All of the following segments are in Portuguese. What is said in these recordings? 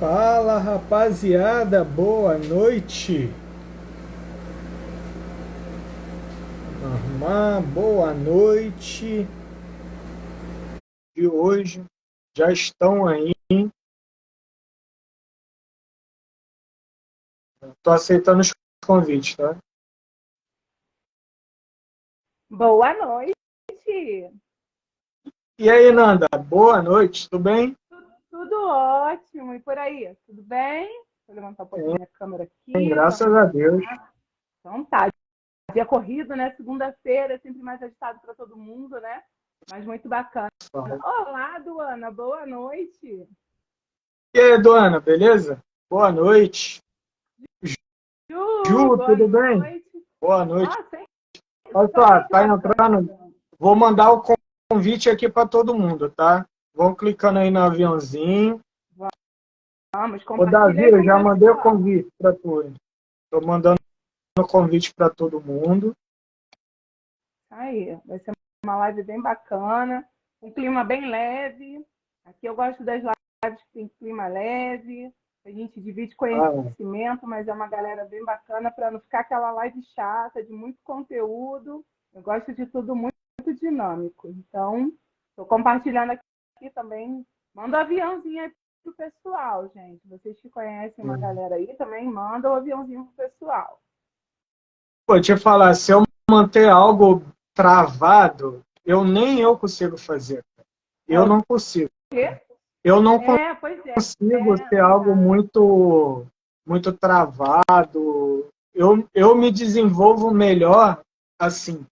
Fala rapaziada, boa noite. Boa noite. De hoje já estão aí. Estou aceitando os convites, tá? Boa noite. E aí, Nanda, boa noite, tudo bem? Tudo ótimo. E por aí, tudo bem? Vou levantar um pouquinho minha câmera aqui. Graças a Deus. Então tá. Dia corrido, né? Segunda-feira é sempre mais agitado para todo mundo, né? Mas muito bacana. Olá, Duana. Boa noite. E aí, Duana, beleza? Boa noite. Ju, Boa tudo bem? noite. Boa noite. Nossa, Olha só, tá entrando. Vou mandar o convite aqui para todo mundo, tá? Vão clicando aí no aviãozinho. Vamos, Ô, compartilha Davi, aí eu com o já mandei o pessoal. convite para tu. Estou mandando o convite para todo mundo. Aí, vai ser uma live bem bacana, um clima bem leve. Aqui eu gosto das lives que tem clima leve, a gente divide conhecimento, mas é uma galera bem bacana para não ficar aquela live chata, de muito conteúdo. Eu gosto de tudo muito, muito dinâmico. Então, estou compartilhando aqui também. Manda um aviãozinho aí pro pessoal, gente. Vocês que conhecem uma galera aí também, manda um aviãozinho pro pessoal. Vou te falar, se eu manter algo travado, nem eu consigo fazer. Eu não consigo. Quê? Eu não Pois é. consigo ser Não algo dá. muito travado. Eu me desenvolvo melhor assim,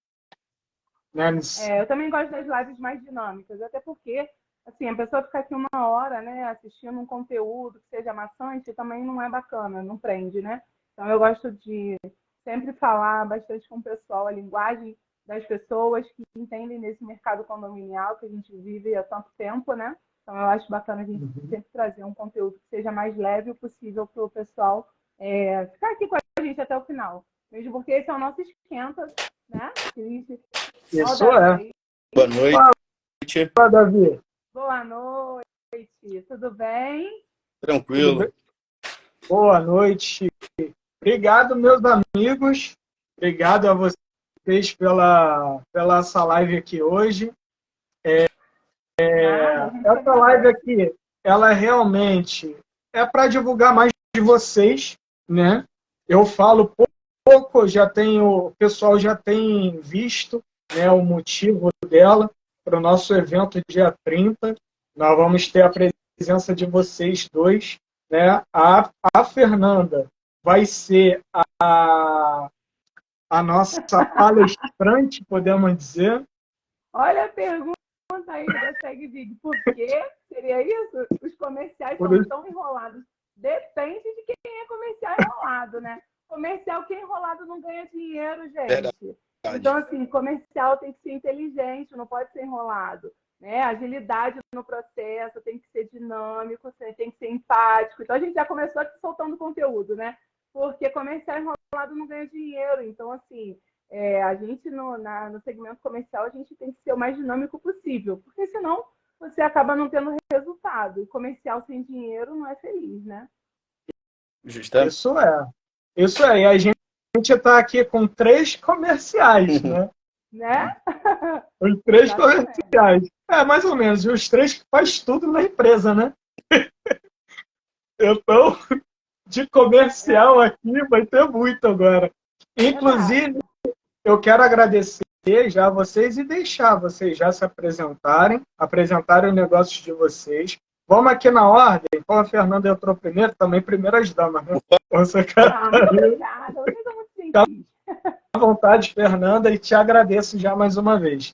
né? Eu também gosto das lives mais dinâmicas, até porque, assim, a pessoa ficar aqui uma hora, né, assistindo um conteúdo que seja maçante, também não é bacana, não prende, né? Então eu gosto de sempre falar bastante com o pessoal, a linguagem das pessoas que entendem nesse mercado condominial que a gente vive há tanto tempo, né? Então eu acho bacana a gente sempre trazer um conteúdo que seja mais leve possível para o pessoal ficar aqui com a gente até o final. Mesmo porque esse é o nosso esquenta, né? Ó, Isso é. Davi. Boa noite. Fala, Davi. Boa noite. Tudo bem? Tudo Tranquilo. bem? Boa noite. Obrigado, meus amigos. Obrigado a vocês pela essa live aqui hoje. Essa live aqui, ela realmente é para divulgar mais de vocês, né? Eu falo pouco, o pessoal já tem visto, né, o motivo dela para o nosso evento dia 30. Nós vamos ter a presença de vocês dois, né? A Fernanda vai ser a nossa palestrante, podemos dizer. Olha a pergunta aí da SegVig. Por quê? Seria isso? Os comerciais Por são isso, tão enrolados. Depende de quem é comercial enrolado, né? Comercial que é enrolado não ganha dinheiro, Verdade. gente. Então, assim, comercial tem que ser inteligente, não pode ser enrolado. Né? Agilidade no processo, tem que ser dinâmico, tem que ser empático. Então, a gente já começou aqui soltando conteúdo, né? Porque comercial enrolado não ganha dinheiro. Então, assim, a gente no segmento comercial a gente tem que ser o mais dinâmico possível, porque senão você acaba não tendo resultado. E comercial sem dinheiro não é feliz, né? Justamente. isso é. Isso é. E a gente está aqui com 3 comerciais, né? Né? Os 3 Exatamente. comerciais. Mais ou menos. E os 3 que faz tudo na empresa, né? Então, de comercial aqui vai ter muito agora. Inclusive, eu quero agradecer já a vocês e deixar vocês já se apresentarem os negócios de vocês. Vamos aqui na ordem. Como a Fernanda entrou primeiro, também primeiras damas, né? Você Muito obrigada. Vocês são muito gentis. à vontade, Fernanda, e te agradeço já mais uma vez.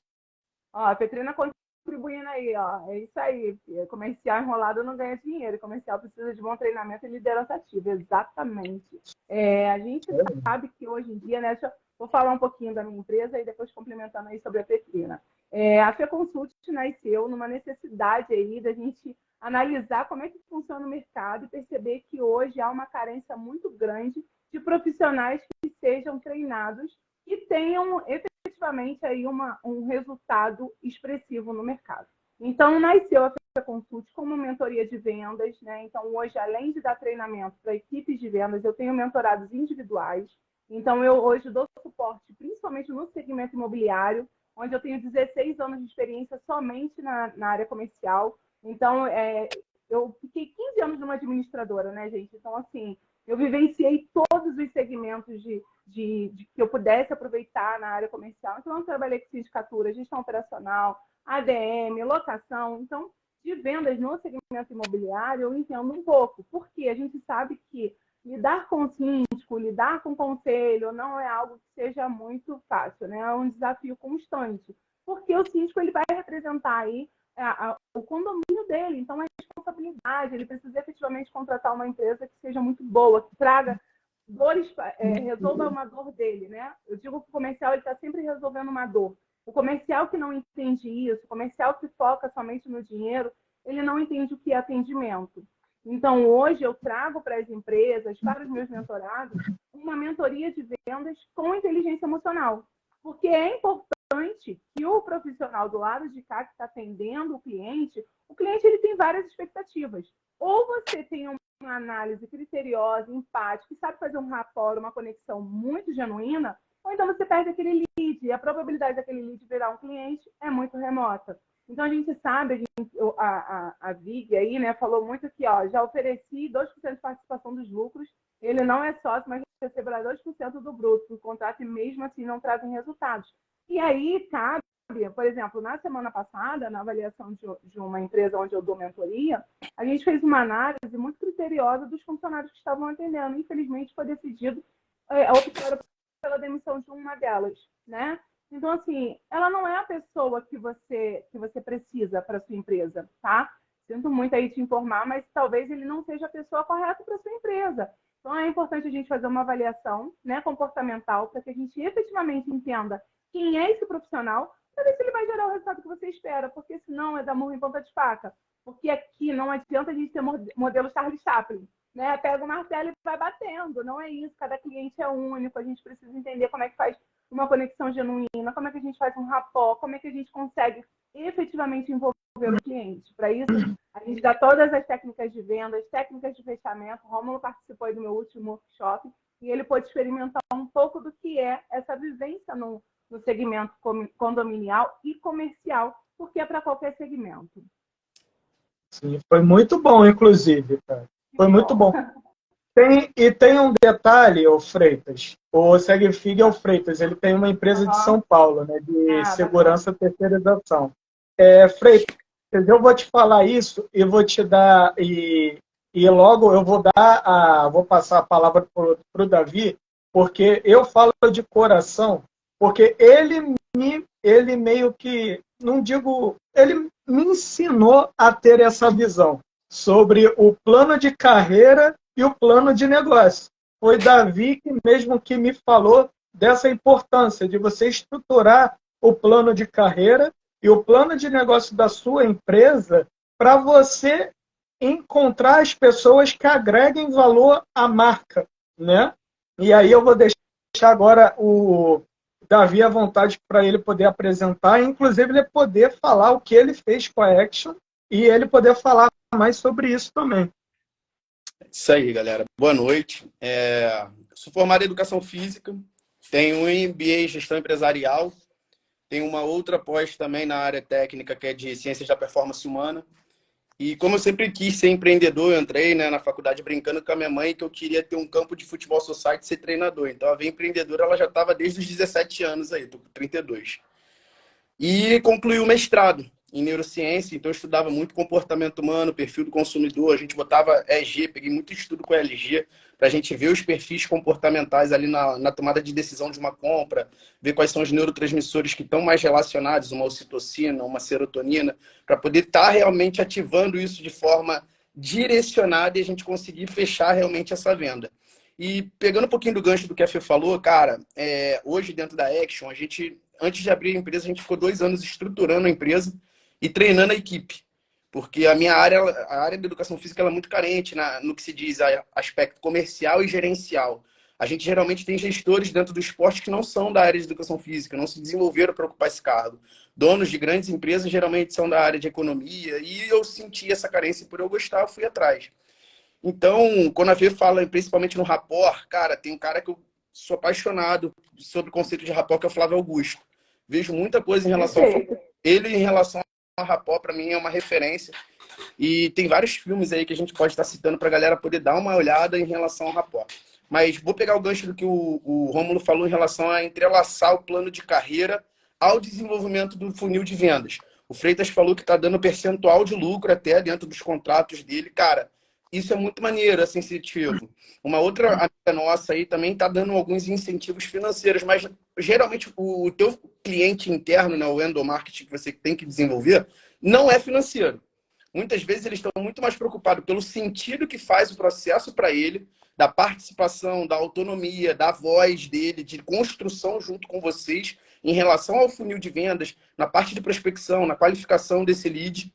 Ó, a Petrina contribuindo aí, ó. É isso aí. Comercial enrolado não ganha dinheiro. Comercial precisa de bom treinamento e liderança ativa. Exatamente. A gente sabe que hoje em dia, né? Vou falar um pouquinho da minha empresa e depois complementando aí sobre a Petrina. A FEConsult nasceu numa necessidade aí da gente analisar como é que funciona o mercado e perceber que hoje há uma carência muito grande de profissionais que sejam treinados e tenham efetivamente aí um resultado expressivo no mercado. Então, nasceu a Consult como mentoria de vendas, né? Então, hoje, além de dar treinamento para equipes de vendas, eu tenho mentorados individuais. Então, eu hoje dou suporte, principalmente no segmento imobiliário, onde eu tenho 16 anos de experiência somente na área comercial. Então, eu fiquei 15 anos numa administradora, né, gente? Então, assim, eu vivenciei todos os segmentos de que eu pudesse aproveitar na área comercial. Então, eu trabalhei com sindicatura, gestão operacional, ADM, locação. Então, de vendas no segmento imobiliário, eu entendo um pouco, porque a gente sabe que lidar com o síndico, lidar com o conselho, não é algo que seja muito fácil, né? É um desafio constante, porque o síndico ele vai representar aí o condomínio dele, então é responsabilidade, ele precisa efetivamente contratar uma empresa que seja muito boa, que traga dores, resolva uma dor dele, né? Eu digo que o comercial está sempre resolvendo uma dor. O comercial que não entende isso, o comercial que foca somente no dinheiro, ele não entende o que é atendimento. Então, hoje eu trago para as empresas, para os meus mentorados, uma mentoria de vendas com inteligência emocional. Porque é importante que o profissional do lado de cá que está atendendo o cliente ele tem várias expectativas. Ou você tem uma análise criteriosa, empática, que sabe fazer um rapport, uma conexão muito genuína, ou então você perde aquele lead, e a probabilidade daquele lead virar um cliente é muito remota. Então, a gente sabe, a Vig aí, né, falou muito aqui, ó, já ofereci 2% de participação dos lucros, ele não é sócio, mas receberá 2% do bruto do contrato e mesmo assim não trazem resultados. E aí, cabe, por exemplo, na semana passada, na avaliação de uma empresa onde eu dou mentoria, a gente fez uma análise muito criteriosa dos funcionários que estavam atendendo. Infelizmente, foi decidido optar pela demissão de uma delas, né? Então, assim, ela não é a pessoa que você precisa para sua empresa, tá? Sinto muito aí te informar, mas talvez ele não seja a pessoa correta para sua empresa. Então, é importante a gente fazer uma avaliação, né, comportamental, para que a gente efetivamente entenda quem é esse profissional, para ver se ele vai gerar o resultado que você espera, porque senão é dar murro em ponta de faca. Porque aqui não adianta a gente ter modelo Charlie Chaplin, né? Pega o martelo e vai batendo. Não é isso, cada cliente é único, a gente precisa entender como é que faz uma conexão genuína, como é que a gente faz um rapport, como é que a gente consegue efetivamente envolver o cliente. Para isso, a gente dá todas as técnicas de vendas, técnicas de fechamento. O Rômulo participou aí do meu último workshop e ele pôde experimentar um pouco do que é essa vivência no segmento condominial e comercial, porque é para qualquer segmento. Sim, foi muito bom, inclusive, cara. Foi muito bom. Tem um detalhe, o Freitas. O Segfig é o Freitas. Ele tem uma empresa de São Paulo, né, de segurança e terceirização. Freitas, eu vou te falar isso e vou te dar e logo eu vou passar a palavra para o Davi, porque eu falo de coração, porque ele meio que, não digo, ele me ensinou a ter essa visão sobre o plano de carreira e o plano de negócio. Foi Davi que mesmo que me falou dessa importância de você estruturar o plano de carreira e o plano de negócio da sua empresa para você encontrar as pessoas que agreguem valor à marca, né? E aí eu vou deixar agora o Davi à vontade para ele poder apresentar, inclusive ele poder falar o que ele fez com a Action e ele poder falar mais sobre isso também. Isso aí, galera. Boa noite. Sou formado em Educação Física, tenho um MBA em Gestão Empresarial, tenho uma outra pós também na área técnica, que é de Ciências da Performance Humana. E como eu sempre quis ser empreendedor, eu entrei, né, na faculdade brincando com a minha mãe que eu queria ter um campo de futebol society e ser treinador. Então a veia empreendedora ela já estava desde os 17 anos aí, estou com 32. E concluí o mestrado em neurociência, então eu estudava muito comportamento humano, perfil do consumidor, a gente botava EG, peguei muito estudo com LG, para a gente ver os perfis comportamentais ali na tomada de decisão de uma compra, ver quais são os neurotransmissores que estão mais relacionados, uma ocitocina, uma serotonina, para poder estar realmente ativando isso de forma direcionada e a gente conseguir fechar realmente essa venda. E pegando um pouquinho do gancho do que a Fê falou, cara, hoje dentro da Action, a gente, antes de abrir a empresa, a gente ficou 2 anos estruturando a empresa e treinando a equipe. Porque a área da educação física ela é muito carente no que se diz aspecto comercial e gerencial. A gente geralmente tem gestores dentro do esporte que não são da área de educação física, não se desenvolveram para ocupar esse cargo. Donos de grandes empresas geralmente são da área de economia, e eu senti essa carência por eu gostar, eu fui atrás. Então, quando a Fê fala, principalmente no rapport, cara, tem um cara que eu sou apaixonado sobre o conceito de rapport, que é o Flávio Augusto. Vejo muita coisa em relação ao ele em relação ao rapport, para mim é uma referência. E tem vários filmes aí que a gente pode estar citando para a galera poder dar uma olhada em relação ao rapport. Mas vou pegar o gancho do que o Rômulo falou em relação a entrelaçar o plano de carreira ao desenvolvimento do funil de vendas. O Freitas falou que está dando percentual de lucro até dentro dos contratos dele. Cara, isso é muito maneiro, é sensitivo. Uma outra amiga nossa aí também está dando alguns incentivos financeiros, mas geralmente o teu cliente interno, né, o endomarketing que você tem que desenvolver, não é financeiro. Muitas vezes eles estão muito mais preocupados pelo sentido que faz o processo para ele, da participação, da autonomia, da voz dele, de construção junto com vocês em relação ao funil de vendas, na parte de prospecção, na qualificação desse lead.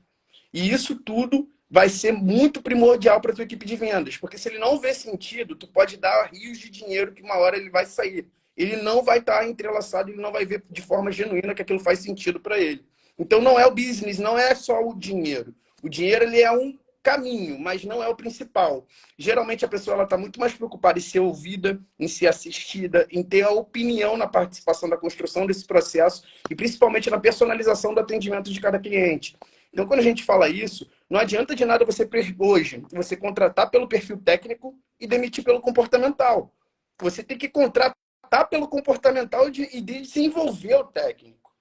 E isso tudo vai ser muito primordial para a tua equipe de vendas, porque se ele não vê sentido, tu pode dar rios de dinheiro que uma hora ele vai sair. Ele não vai estar entrelaçado, ele não vai ver de forma genuína que aquilo faz sentido para ele. Então não é o business, não é só o dinheiro. O dinheiro ele é um caminho, mas não é o principal. Geralmente a pessoa está muito mais preocupada em ser ouvida, em ser assistida, em ter a opinião na participação da construção desse processo e principalmente na personalização do atendimento de cada cliente. Então, quando a gente fala isso, não adianta de nada você hoje você contratar pelo perfil técnico e demitir pelo comportamental. Você tem que contratar pelo comportamental e desenvolver o técnico,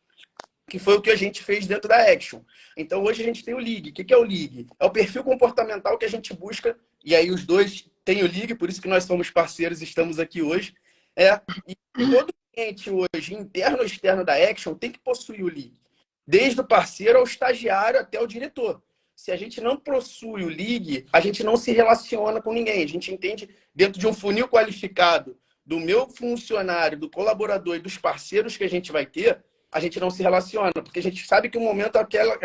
que foi o que a gente fez dentro da Action. Então, hoje a gente tem o League. O que é o League? É o perfil comportamental que a gente busca, e aí os dois têm o League, por isso que nós somos parceiros e estamos aqui hoje. E todo cliente hoje, interno ou externo da Action, tem que possuir o League. Desde o parceiro ao estagiário até o diretor. Se a gente não possui o League, a gente não se relaciona com ninguém. A gente entende dentro de um funil qualificado do meu funcionário, do colaborador e dos parceiros que a gente vai ter, a gente não se relaciona, porque a gente sabe que um momento aquela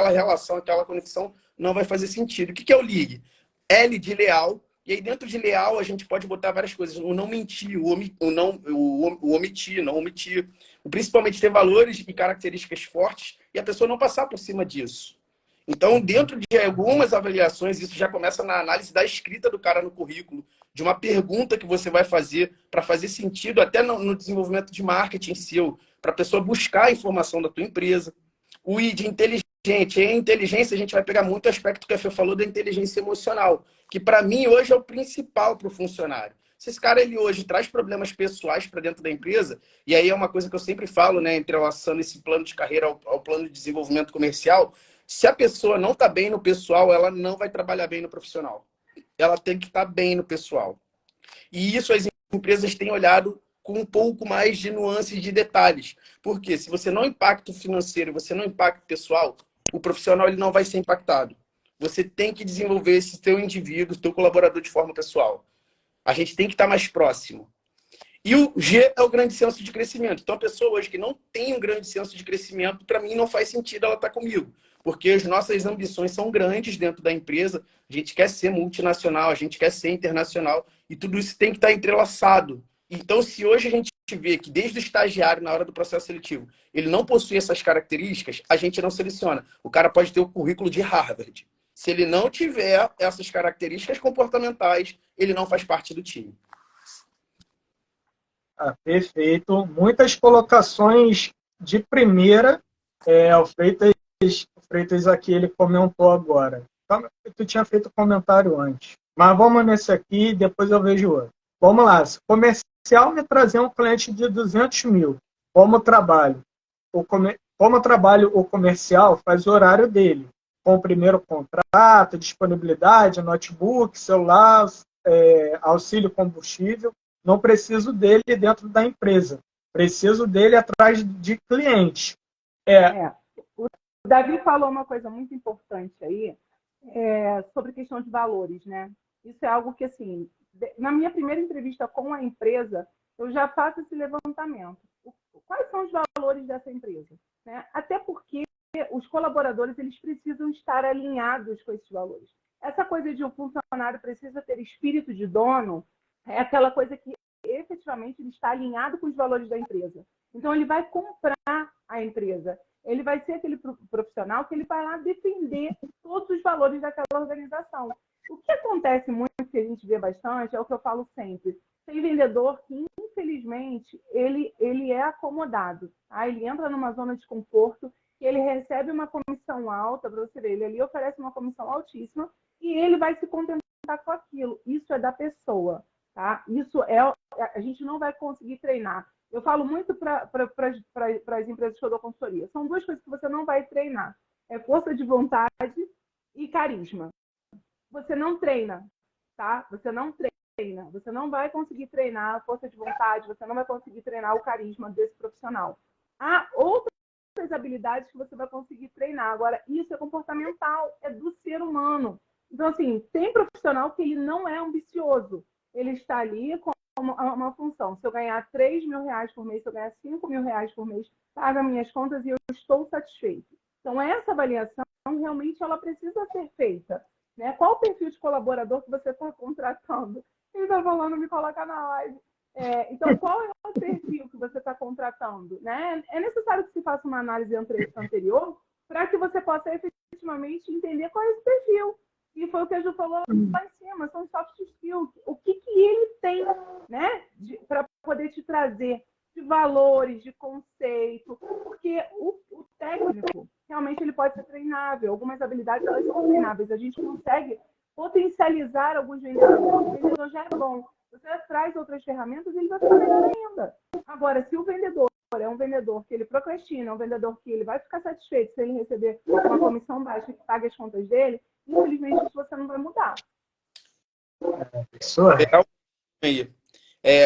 relação, aquela conexão não vai fazer sentido. O que é o League? L de leal, e aí dentro de leal a gente pode botar várias coisas. O não mentir, o omitir, não omitir. Principalmente ter valores e características fortes e a pessoa não passar por cima disso. Então, dentro de algumas avaliações, isso já começa na análise da escrita do cara no currículo, de uma pergunta que você vai fazer para fazer sentido até no desenvolvimento de marketing seu, para a pessoa buscar a informação da tua empresa. O I de inteligente. E a inteligência, a gente vai pegar muito o aspecto que a Fê falou da inteligência emocional, que para mim hoje é o principal para o funcionário. Se esse cara ele hoje traz problemas pessoais para dentro da empresa, e aí é uma coisa que eu sempre falo, né, entrelaçando esse plano de carreira ao plano de desenvolvimento comercial, se a pessoa não está bem no pessoal, ela não vai trabalhar bem no profissional. Ela tem que estar bem no pessoal. E isso as empresas têm olhado com um pouco mais de nuances de detalhes. Porque se você não impacta o financeiro, você não impacta o pessoal, o profissional ele não vai ser impactado. Você tem que desenvolver esse teu indivíduo, teu colaborador de forma pessoal. A gente tem que estar mais próximo. E o G é o grande senso de crescimento. Então, a pessoa hoje que não tem um grande senso de crescimento, para mim não faz sentido ela estar comigo. Porque as nossas ambições são grandes dentro da empresa. A gente quer ser multinacional, a gente quer ser internacional. E tudo isso tem que estar entrelaçado. Então, se hoje a gente vê que desde o estagiário, na hora do processo seletivo, ele não possui essas características, a gente não seleciona. O cara pode ter o currículo de Harvard. Se ele não tiver essas características comportamentais, ele não faz parte do time. Perfeito. Muitas colocações de primeira. O Freitas aqui, ele comentou agora. Tu tinha feito comentário antes. Mas vamos nesse aqui, depois eu vejo outro. Vamos lá. Comercial me trazer um cliente de 200 mil. Como trabalho? O comercial faz o horário dele. Com o primeiro contrato, disponibilidade, notebook, celular, auxílio combustível. Não preciso dele dentro da empresa. Preciso dele atrás de clientes. O Davi falou uma coisa muito importante aí, sobre questão de valores, né? Isso é algo que, assim, na minha primeira entrevista com a empresa, eu já faço esse levantamento. Quais são os valores dessa empresa? Né? Até porque os colaboradores eles precisam estar alinhados com esses valores. Essa coisa de um funcionário precisa ter espírito de dono é aquela coisa que efetivamente ele está alinhado com os valores da empresa. Então, ele vai comprar a empresa. Ele vai ser aquele profissional que ele vai lá defender todos os valores daquela organização. O que acontece muito, que a gente vê bastante, é o que eu falo sempre. Tem vendedor que, infelizmente, ele é acomodado. Tá? Ele entra numa zona de conforto, que ele recebe uma comissão alta, para você ver, ele ali oferece uma comissão altíssima e ele vai se contentar com aquilo. Isso é da pessoa. Tá? Isso é, a gente não vai conseguir treinar. Eu falo muito para as empresas que eu dou consultoria. São duas coisas que você não vai treinar. É força de vontade e carisma. Você não treina, tá? Você não treina. Você não vai conseguir treinar a força de vontade, você não vai conseguir treinar o carisma desse profissional. Há outras habilidades que você vai conseguir treinar. Agora, isso é comportamental, é do ser humano. Então, assim, tem profissional que ele não é ambicioso. Ele está ali com uma função. Se eu ganhar 3 mil reais por mês, se eu ganhar 5 mil reais por mês, paga minhas contas e eu estou satisfeito. Então, essa avaliação, realmente, ela precisa ser feita. Né? Qual o perfil de colaborador que você está contratando? Ele está falando, me colocar na live. Então, qual é o perfil que você está contratando? Né? É necessário que se faça uma análise anterior para que você possa efetivamente entender qual é esse perfil. E foi o que a Ju falou lá em cima, são soft skills. O que ele tem, né, para poder te trazer de valores, de conceito. Porque o técnico, realmente, ele pode ser treinável. Algumas habilidades, elas são treináveis. A gente consegue potencializar alguns vendedores. O vendedor já é bom. Você traz outras ferramentas e ele vai ficar melhor ainda. Agora, se o vendedor é um vendedor que ele procrastina, é um vendedor que ele vai ficar satisfeito se ele receber uma comissão baixa que pague as contas dele, infelizmente, isso você não vai mudar.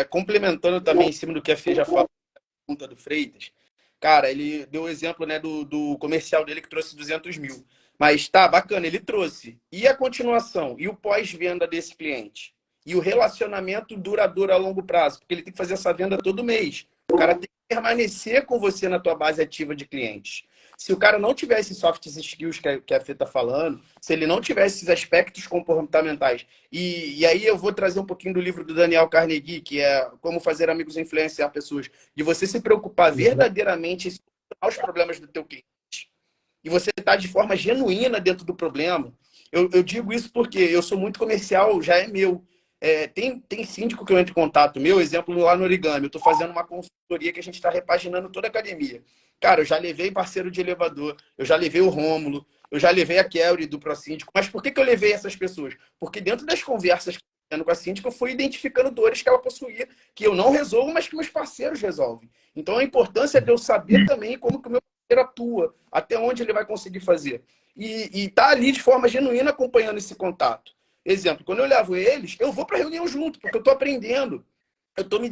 Complementando também em cima do que a Fê já falou, a pergunta do Freitas, cara, ele deu o exemplo, né, do comercial dele que trouxe 200 mil. Mas tá, bacana, ele trouxe. E a continuação? E o pós-venda desse cliente? E o relacionamento duradouro a longo prazo? Porque ele tem que fazer essa venda todo mês. O cara tem que permanecer com você na tua base ativa de clientes. Se o cara não tiver esses soft skills que a Fê está falando, se ele não tiver esses aspectos comportamentais, e aí eu vou trazer um pouquinho do livro do Daniel Carnegie, que é Como Fazer Amigos e Influenciar Pessoas, de você se preocupar verdadeiramente em solucionar os problemas do teu cliente, e você está de forma genuína dentro do problema. Eu digo isso porque eu sou muito comercial, já é meu. Tem síndico que eu entro em contato, meu exemplo lá no Origami, eu estou fazendo uma consultoria que a gente está repaginando toda a academia. Cara, eu já levei parceiro de elevador, eu já levei o Rômulo, eu já levei a Kelly do ProSíndico. Mas por que eu levei essas pessoas? Porque dentro das conversas que eu tendo com a síndica, eu fui identificando dores que ela possuía, que eu não resolvo, mas que meus parceiros resolvem. Então, a importância de eu saber também como que o meu parceiro atua, até onde ele vai conseguir fazer. E tá ali de forma genuína acompanhando esse contato. Exemplo, quando eu levo eles, eu vou para a reunião junto, porque eu estou aprendendo, eu estou me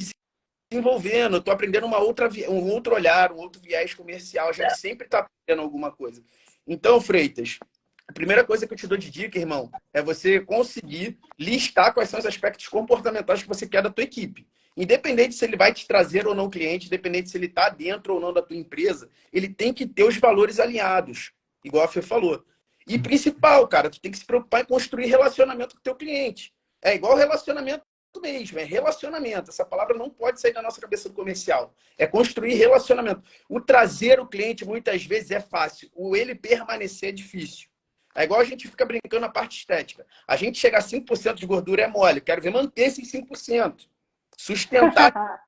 desenvolvendo, eu estou aprendendo um outro olhar, um outro viés comercial. A gente sempre está aprendendo alguma coisa. Então, Freitas, a primeira coisa que eu te dou de dica, irmão, é você conseguir listar quais são os aspectos comportamentais que você quer da tua equipe. Independente se ele vai te trazer ou não cliente, independente se ele está dentro ou não da tua empresa, ele tem que ter os valores alinhados, igual a Fê falou. E principal, cara, tu tem que se preocupar em construir relacionamento com o teu cliente. É igual relacionamento mesmo, é relacionamento. Essa palavra não pode sair da nossa cabeça do comercial. É construir relacionamento. O trazer o cliente, muitas vezes, é fácil. O ele permanecer é difícil. É igual a gente fica brincando na parte estética. A gente chega a 5% de gordura é mole. Quero ver manter esses 5%. Sustentar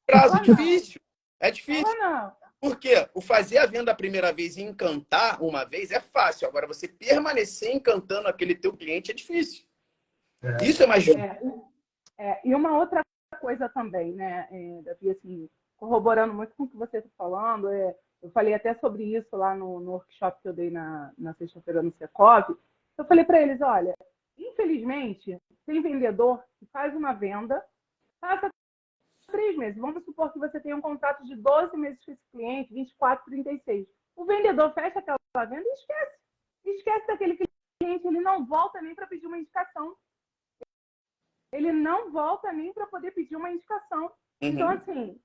prazo. Difícil. É difícil. Porque o fazer a venda a primeira vez e encantar uma vez é fácil. Agora, você permanecer encantando aquele teu cliente é difícil. Isso é mais difícil. E uma outra coisa também, né, Davi, assim, corroborando muito com o que você está falando, eu falei até sobre isso lá no workshop que eu dei na sexta-feira no Secov. Eu falei para eles, olha, infelizmente, tem vendedor que faz uma venda, passa 3 meses. Vamos supor que você tem um contrato de 12 meses com esse cliente, 24, 36. O vendedor fecha aquela venda e esquece. Esquece daquele cliente, ele não volta nem para pedir uma indicação. Ele não volta nem para poder pedir uma indicação. Uhum. Então, assim,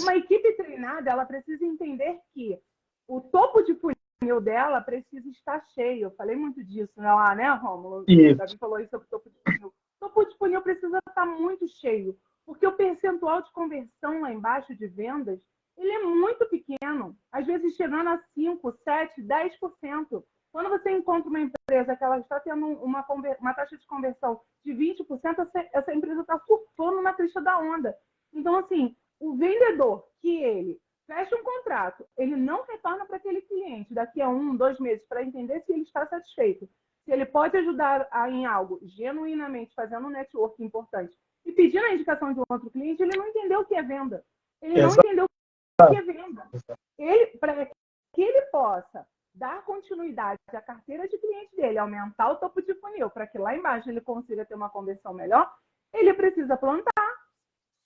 uma equipe treinada, ela precisa entender que o topo de funil dela precisa estar cheio. Eu falei muito disso lá, né, Rômulo? O Davi falou isso sobre o topo de funil. O topo de funil precisa estar muito cheio. Porque o percentual de conversão lá embaixo de vendas, ele é muito pequeno. Às vezes chegando a 5, 7, 10%. Quando você encontra uma empresa que ela está tendo uma taxa de conversão de 20%, essa empresa está surfando na crista da onda. Então, assim, o vendedor que ele fecha um contrato, ele não retorna para aquele cliente daqui a 1, 2 meses para entender se ele está satisfeito, se ele pode ajudar em algo genuinamente, fazendo um network importante e pedindo a indicação de um outro cliente, ele não entendeu o que é venda. Ele não entendeu o que é venda. Para que ele possa dar continuidade à carteira de cliente dele, aumentar o topo de funil, para que lá embaixo ele consiga ter uma conversão melhor, ele precisa plantar.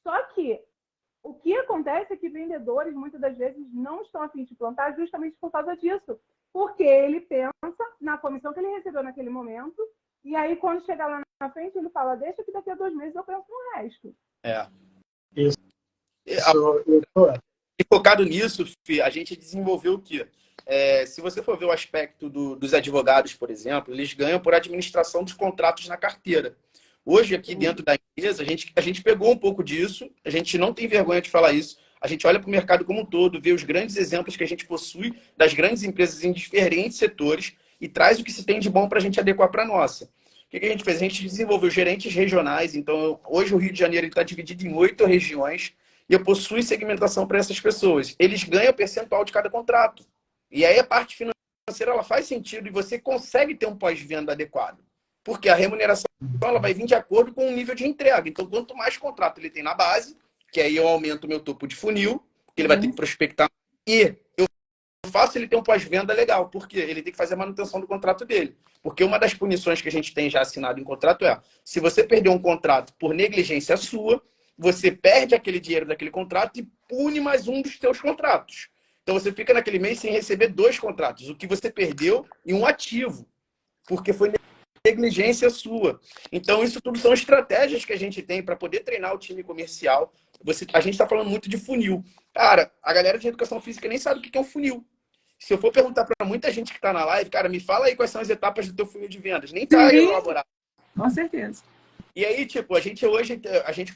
Só que o que acontece é que vendedores, muitas das vezes, não estão a fim de plantar justamente por causa disso. Porque ele pensa na comissão que ele recebeu naquele momento, e aí, quando chegar lá na frente, ele fala, deixa que daqui a 2 meses eu penso no resto. Isso. E focado nisso, Fih, a gente desenvolveu o quê? Se você for ver o aspecto dos advogados, por exemplo, eles ganham por administração dos contratos na carteira. Hoje, aqui dentro da empresa, a gente pegou um pouco disso, a gente não tem vergonha de falar isso, a gente olha para o mercado como um todo, vê os grandes exemplos que a gente possui das grandes empresas em diferentes setores e traz o que se tem de bom para a gente adequar para a nossa. O que a gente fez? A gente desenvolveu gerentes regionais, então hoje o Rio de Janeiro está dividido em 8 regiões e eu possuo segmentação para essas pessoas. Eles ganham percentual de cada contrato. E aí a parte financeira ela faz sentido e você consegue ter um pós-venda adequado. Porque a remuneração ela vai vir de acordo com o nível de entrega. Então, quanto mais contrato ele tem na base, que aí eu aumento o meu topo de funil, que ele vai ter que prospectar, e eu faço ele ter um pós-venda legal, porque ele tem que fazer a manutenção do contrato dele. Porque uma das punições que a gente tem já assinado em contrato é, se você perder um contrato por negligência sua, você perde aquele dinheiro daquele contrato e pune mais um dos seus contratos. Então, você fica naquele mês sem receber 2 contratos, o que você perdeu e um ativo, porque foi negligência sua. Então, isso tudo são estratégias que a gente tem para poder treinar o time comercial. A gente está falando muito de funil. Cara, a galera de educação física nem sabe o que é um funil. Se eu for perguntar para muita gente que está na live, cara, me fala aí quais são as etapas do teu funil de vendas. Nem está elaborado. Com certeza. E aí, tipo, a gente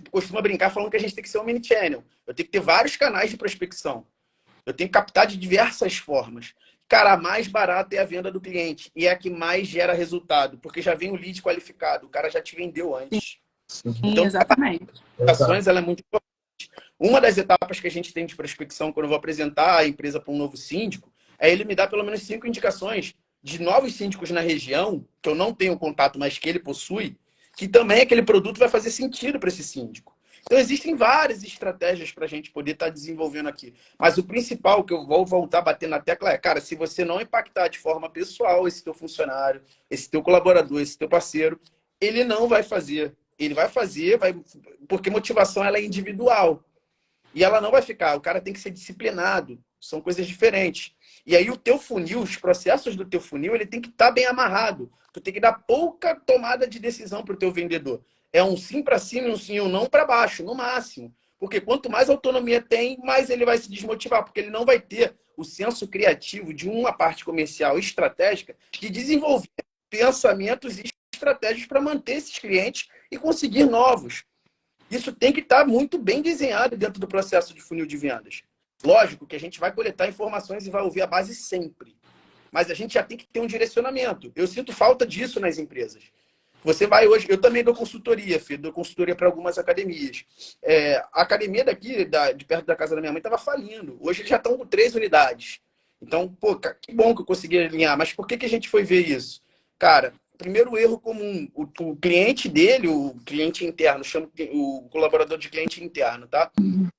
costuma brincar falando que a gente tem que ser um mini-channel. Eu tenho que ter vários canais de prospecção. Eu tenho que captar de diversas formas. Cara, a mais barata é a venda do cliente. E é a que mais gera resultado. Porque já vem o lead qualificado. O cara já te vendeu antes. Sim, então, exatamente. A ações, ela é muito importante. Uma das etapas que a gente tem de prospecção, quando eu vou apresentar a empresa para um novo síndico, é ele me dar pelo menos 5 indicações de novos síndicos na região, que eu não tenho contato, mas que ele possui, que também aquele produto vai fazer sentido para esse síndico. Então, existem várias estratégias para a gente poder estar desenvolvendo aqui. Mas o principal que eu vou voltar a bater na tecla é, cara, se você não impactar de forma pessoal esse teu funcionário, esse teu colaborador, esse teu parceiro, ele não vai fazer. Ele vai fazer, porque motivação ela é individual. E ela não vai ficar. O cara tem que ser disciplinado. São coisas diferentes. E aí o teu funil, os processos do teu funil, ele tem que estar bem amarrado. Tu tem que dar pouca tomada de decisão para o teu vendedor. É um sim para cima e um sim ou não para baixo, no máximo. Porque quanto mais autonomia tem, mais ele vai se desmotivar. Porque ele não vai ter o senso criativo de uma parte comercial estratégica de desenvolver pensamentos e estratégias para manter esses clientes e conseguir novos. Isso tem que estar muito bem desenhado dentro do processo de funil de vendas. Lógico que a gente vai coletar informações e vai ouvir a base sempre. Mas a gente já tem que ter um direcionamento. Eu sinto falta disso nas empresas. Você vai hoje... Eu também dou consultoria, filho. Dou consultoria para algumas academias. A academia daqui, de perto da casa da minha mãe, estava falindo. Hoje eles já estão com 3 unidades. Então, pô, que bom que eu consegui alinhar. Mas por que a gente foi ver isso? Cara, primeiro erro comum. O cliente dele, o cliente interno, chama o colaborador de cliente interno, tá?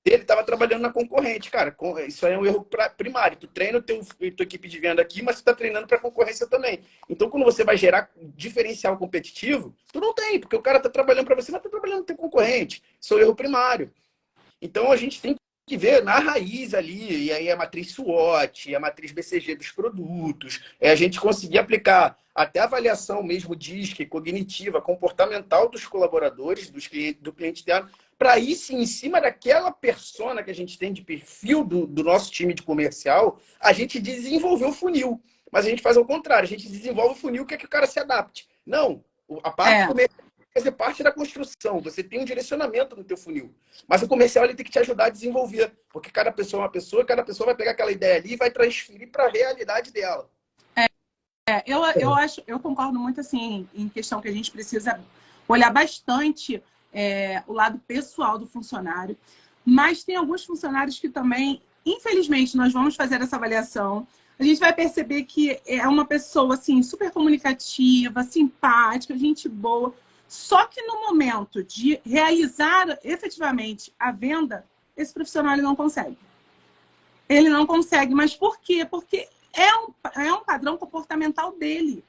Ele estava trabalhando na concorrente, cara. Isso aí é um erro primário. Tu treina tua equipe de venda aqui, mas tu está treinando para concorrência também. Então, quando você vai gerar diferencial competitivo, tu não tem, porque o cara está trabalhando para você, mas está trabalhando no teu concorrente. Isso é um erro primário. Então, a gente tem que ver na raiz ali, e aí a matriz SWOT, a matriz BCG dos produtos, a gente conseguir aplicar até a avaliação mesmo DISC, cognitiva, comportamental dos colaboradores, do cliente interno, para aí sim, em cima daquela persona que a gente tem de perfil do nosso time de comercial, a gente desenvolver o funil. Mas a gente faz ao contrário, a gente desenvolve o funil que é que o cara se adapte. Não, a parte comercial fazer parte da construção. Você tem um direcionamento no teu funil. Mas o comercial ele tem que te ajudar a desenvolver. Porque cada pessoa é uma pessoa, cada pessoa vai pegar aquela ideia ali e vai transferir para a realidade dela. Eu concordo muito assim em questão que a gente precisa olhar bastante o lado pessoal do funcionário, mas tem alguns funcionários que também, infelizmente, nós vamos fazer essa avaliação. A gente vai perceber que é uma pessoa assim super comunicativa, simpática, gente boa. Só que no momento de realizar efetivamente a venda, esse profissional ele não consegue. Ele não consegue, mas por quê? Porque é um padrão comportamental dele.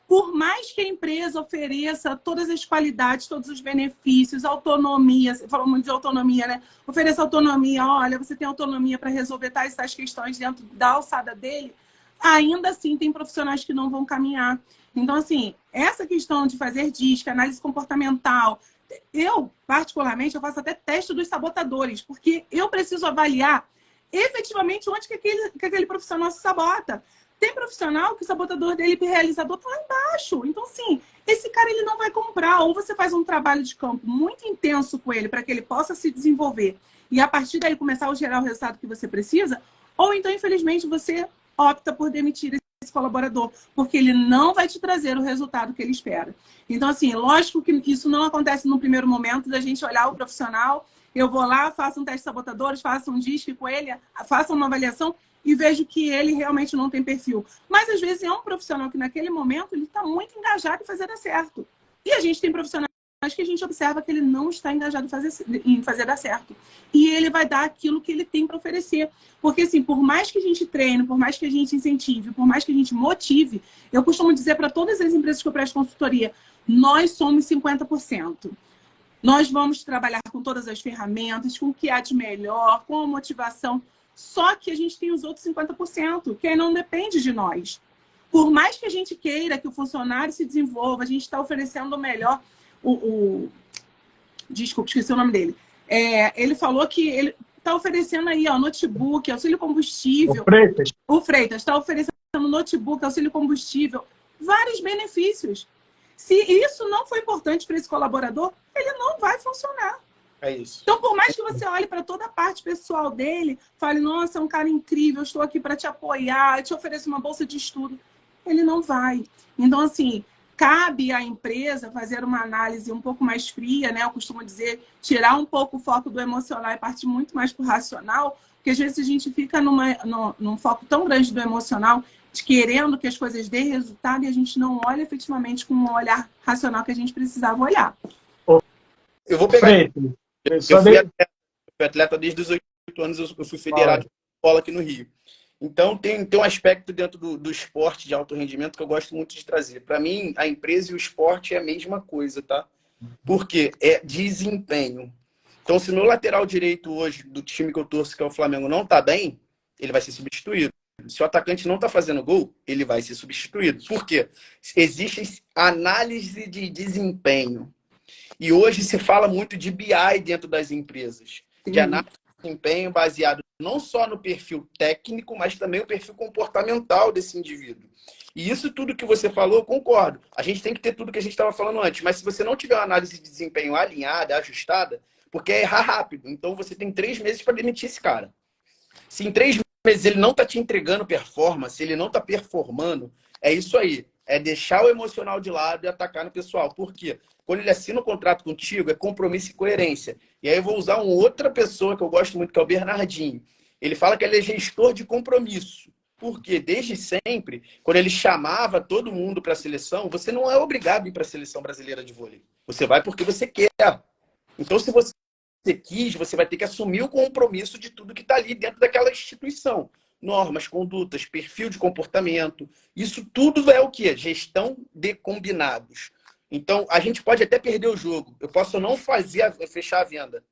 Por mais que a empresa ofereça todas as qualidades, todos os benefícios, autonomia, você falou muito de autonomia, né? Ofereça autonomia, olha, você tem autonomia para resolver tais questões dentro da alçada dele, ainda assim tem profissionais que não vão caminhar. Então, assim, essa questão de fazer DISC, análise comportamental, eu, particularmente, eu faço até teste dos sabotadores, porque eu preciso avaliar efetivamente onde que aquele profissional se sabota. Tem profissional que o sabotador dele, realizador, está lá embaixo. Então, assim, esse cara ele não vai comprar. Ou você faz um trabalho de campo muito intenso com ele para que ele possa se desenvolver e, a partir daí, começar a gerar o resultado que você precisa. Ou então, infelizmente, você opta por demitir esse colaborador, porque ele não vai te trazer o resultado que ele espera. Então, assim, lógico que isso não acontece no primeiro momento da gente olhar o profissional. Eu vou lá, faço um teste de sabotadores, faço um DISC com ele, faço uma avaliação e vejo que ele realmente não tem perfil. Mas, às vezes, é um profissional que, naquele momento, ele está muito engajado em fazer dar certo. E a gente tem profissionais que a gente observa que ele não está engajado em fazer dar certo. E ele vai dar aquilo que ele tem para oferecer. Porque, assim, por mais que a gente treine, por mais que a gente incentive, por mais que a gente motive, eu costumo dizer para todas as empresas que eu presto consultoria, nós somos 50%. Nós vamos trabalhar com todas as ferramentas, com o que há de melhor, com a motivação. Só que a gente tem os outros 50%, que aí não depende de nós. Por mais que a gente queira que o funcionário se desenvolva, a gente está oferecendo o melhor. Desculpa, esqueci o nome dele. Ele falou que ele está oferecendo aí, ó, notebook, auxílio combustível. O Freitas está oferecendo notebook, auxílio combustível, vários benefícios. Se isso não for importante para esse colaborador, ele não vai funcionar. É isso. Então, por mais que você olhe para toda a parte pessoal dele, fale, nossa, é um cara incrível, estou aqui para te apoiar, eu te ofereço uma bolsa de estudo, ele não vai. Então, assim, cabe à empresa fazer uma análise um pouco mais fria, né? Eu costumo dizer, tirar um pouco o foco do emocional e partir muito mais para o racional, porque às vezes a gente fica num foco tão grande do emocional, de querendo que as coisas dêem resultado, e a gente não olha efetivamente com um olhar racional que a gente precisava olhar. Eu vou pegar... Eu fui atleta desde os 8 anos, eu fui federado de bola aqui no Rio. Então, tem um aspecto dentro do esporte de alto rendimento que eu gosto muito de trazer. Para mim, a empresa e o esporte é a mesma coisa, tá? Porque é desempenho. Então, se meu lateral direito hoje, do time que eu torço, que é o Flamengo, não tá bem, ele vai ser substituído. Se o atacante não tá fazendo gol, ele vai ser substituído. Por quê? Existe análise de desempenho. E hoje se fala muito de BI dentro das empresas. De análise de desempenho baseado não só no perfil técnico, mas também o perfil comportamental desse indivíduo. E isso tudo que você falou, eu concordo. A gente tem que ter tudo que a gente estava falando antes. Mas se você não tiver uma análise de desempenho alinhada, ajustada, porque é errar rápido. Então você tem 3 meses para demitir esse cara. Se em 3 meses ele não está te entregando performance, ele não está performando, é isso aí. É deixar o emocional de lado e atacar no pessoal. Por quê? Quando ele assina um contrato contigo, é compromisso e coerência. E aí eu vou usar uma outra pessoa que eu gosto muito, que é o Bernardinho. Ele fala que ele é gestor de compromisso. Porque desde sempre, quando ele chamava todo mundo para a seleção, você não é obrigado a ir para a seleção brasileira de vôlei. Você vai porque você quer. Então, se você quis, você vai ter que assumir o compromisso de tudo que está ali dentro daquela instituição. Normas, condutas, perfil de comportamento. Isso tudo é o quê? Gestão de combinados. Então, a gente pode até perder o jogo. Eu posso não fechar a venda.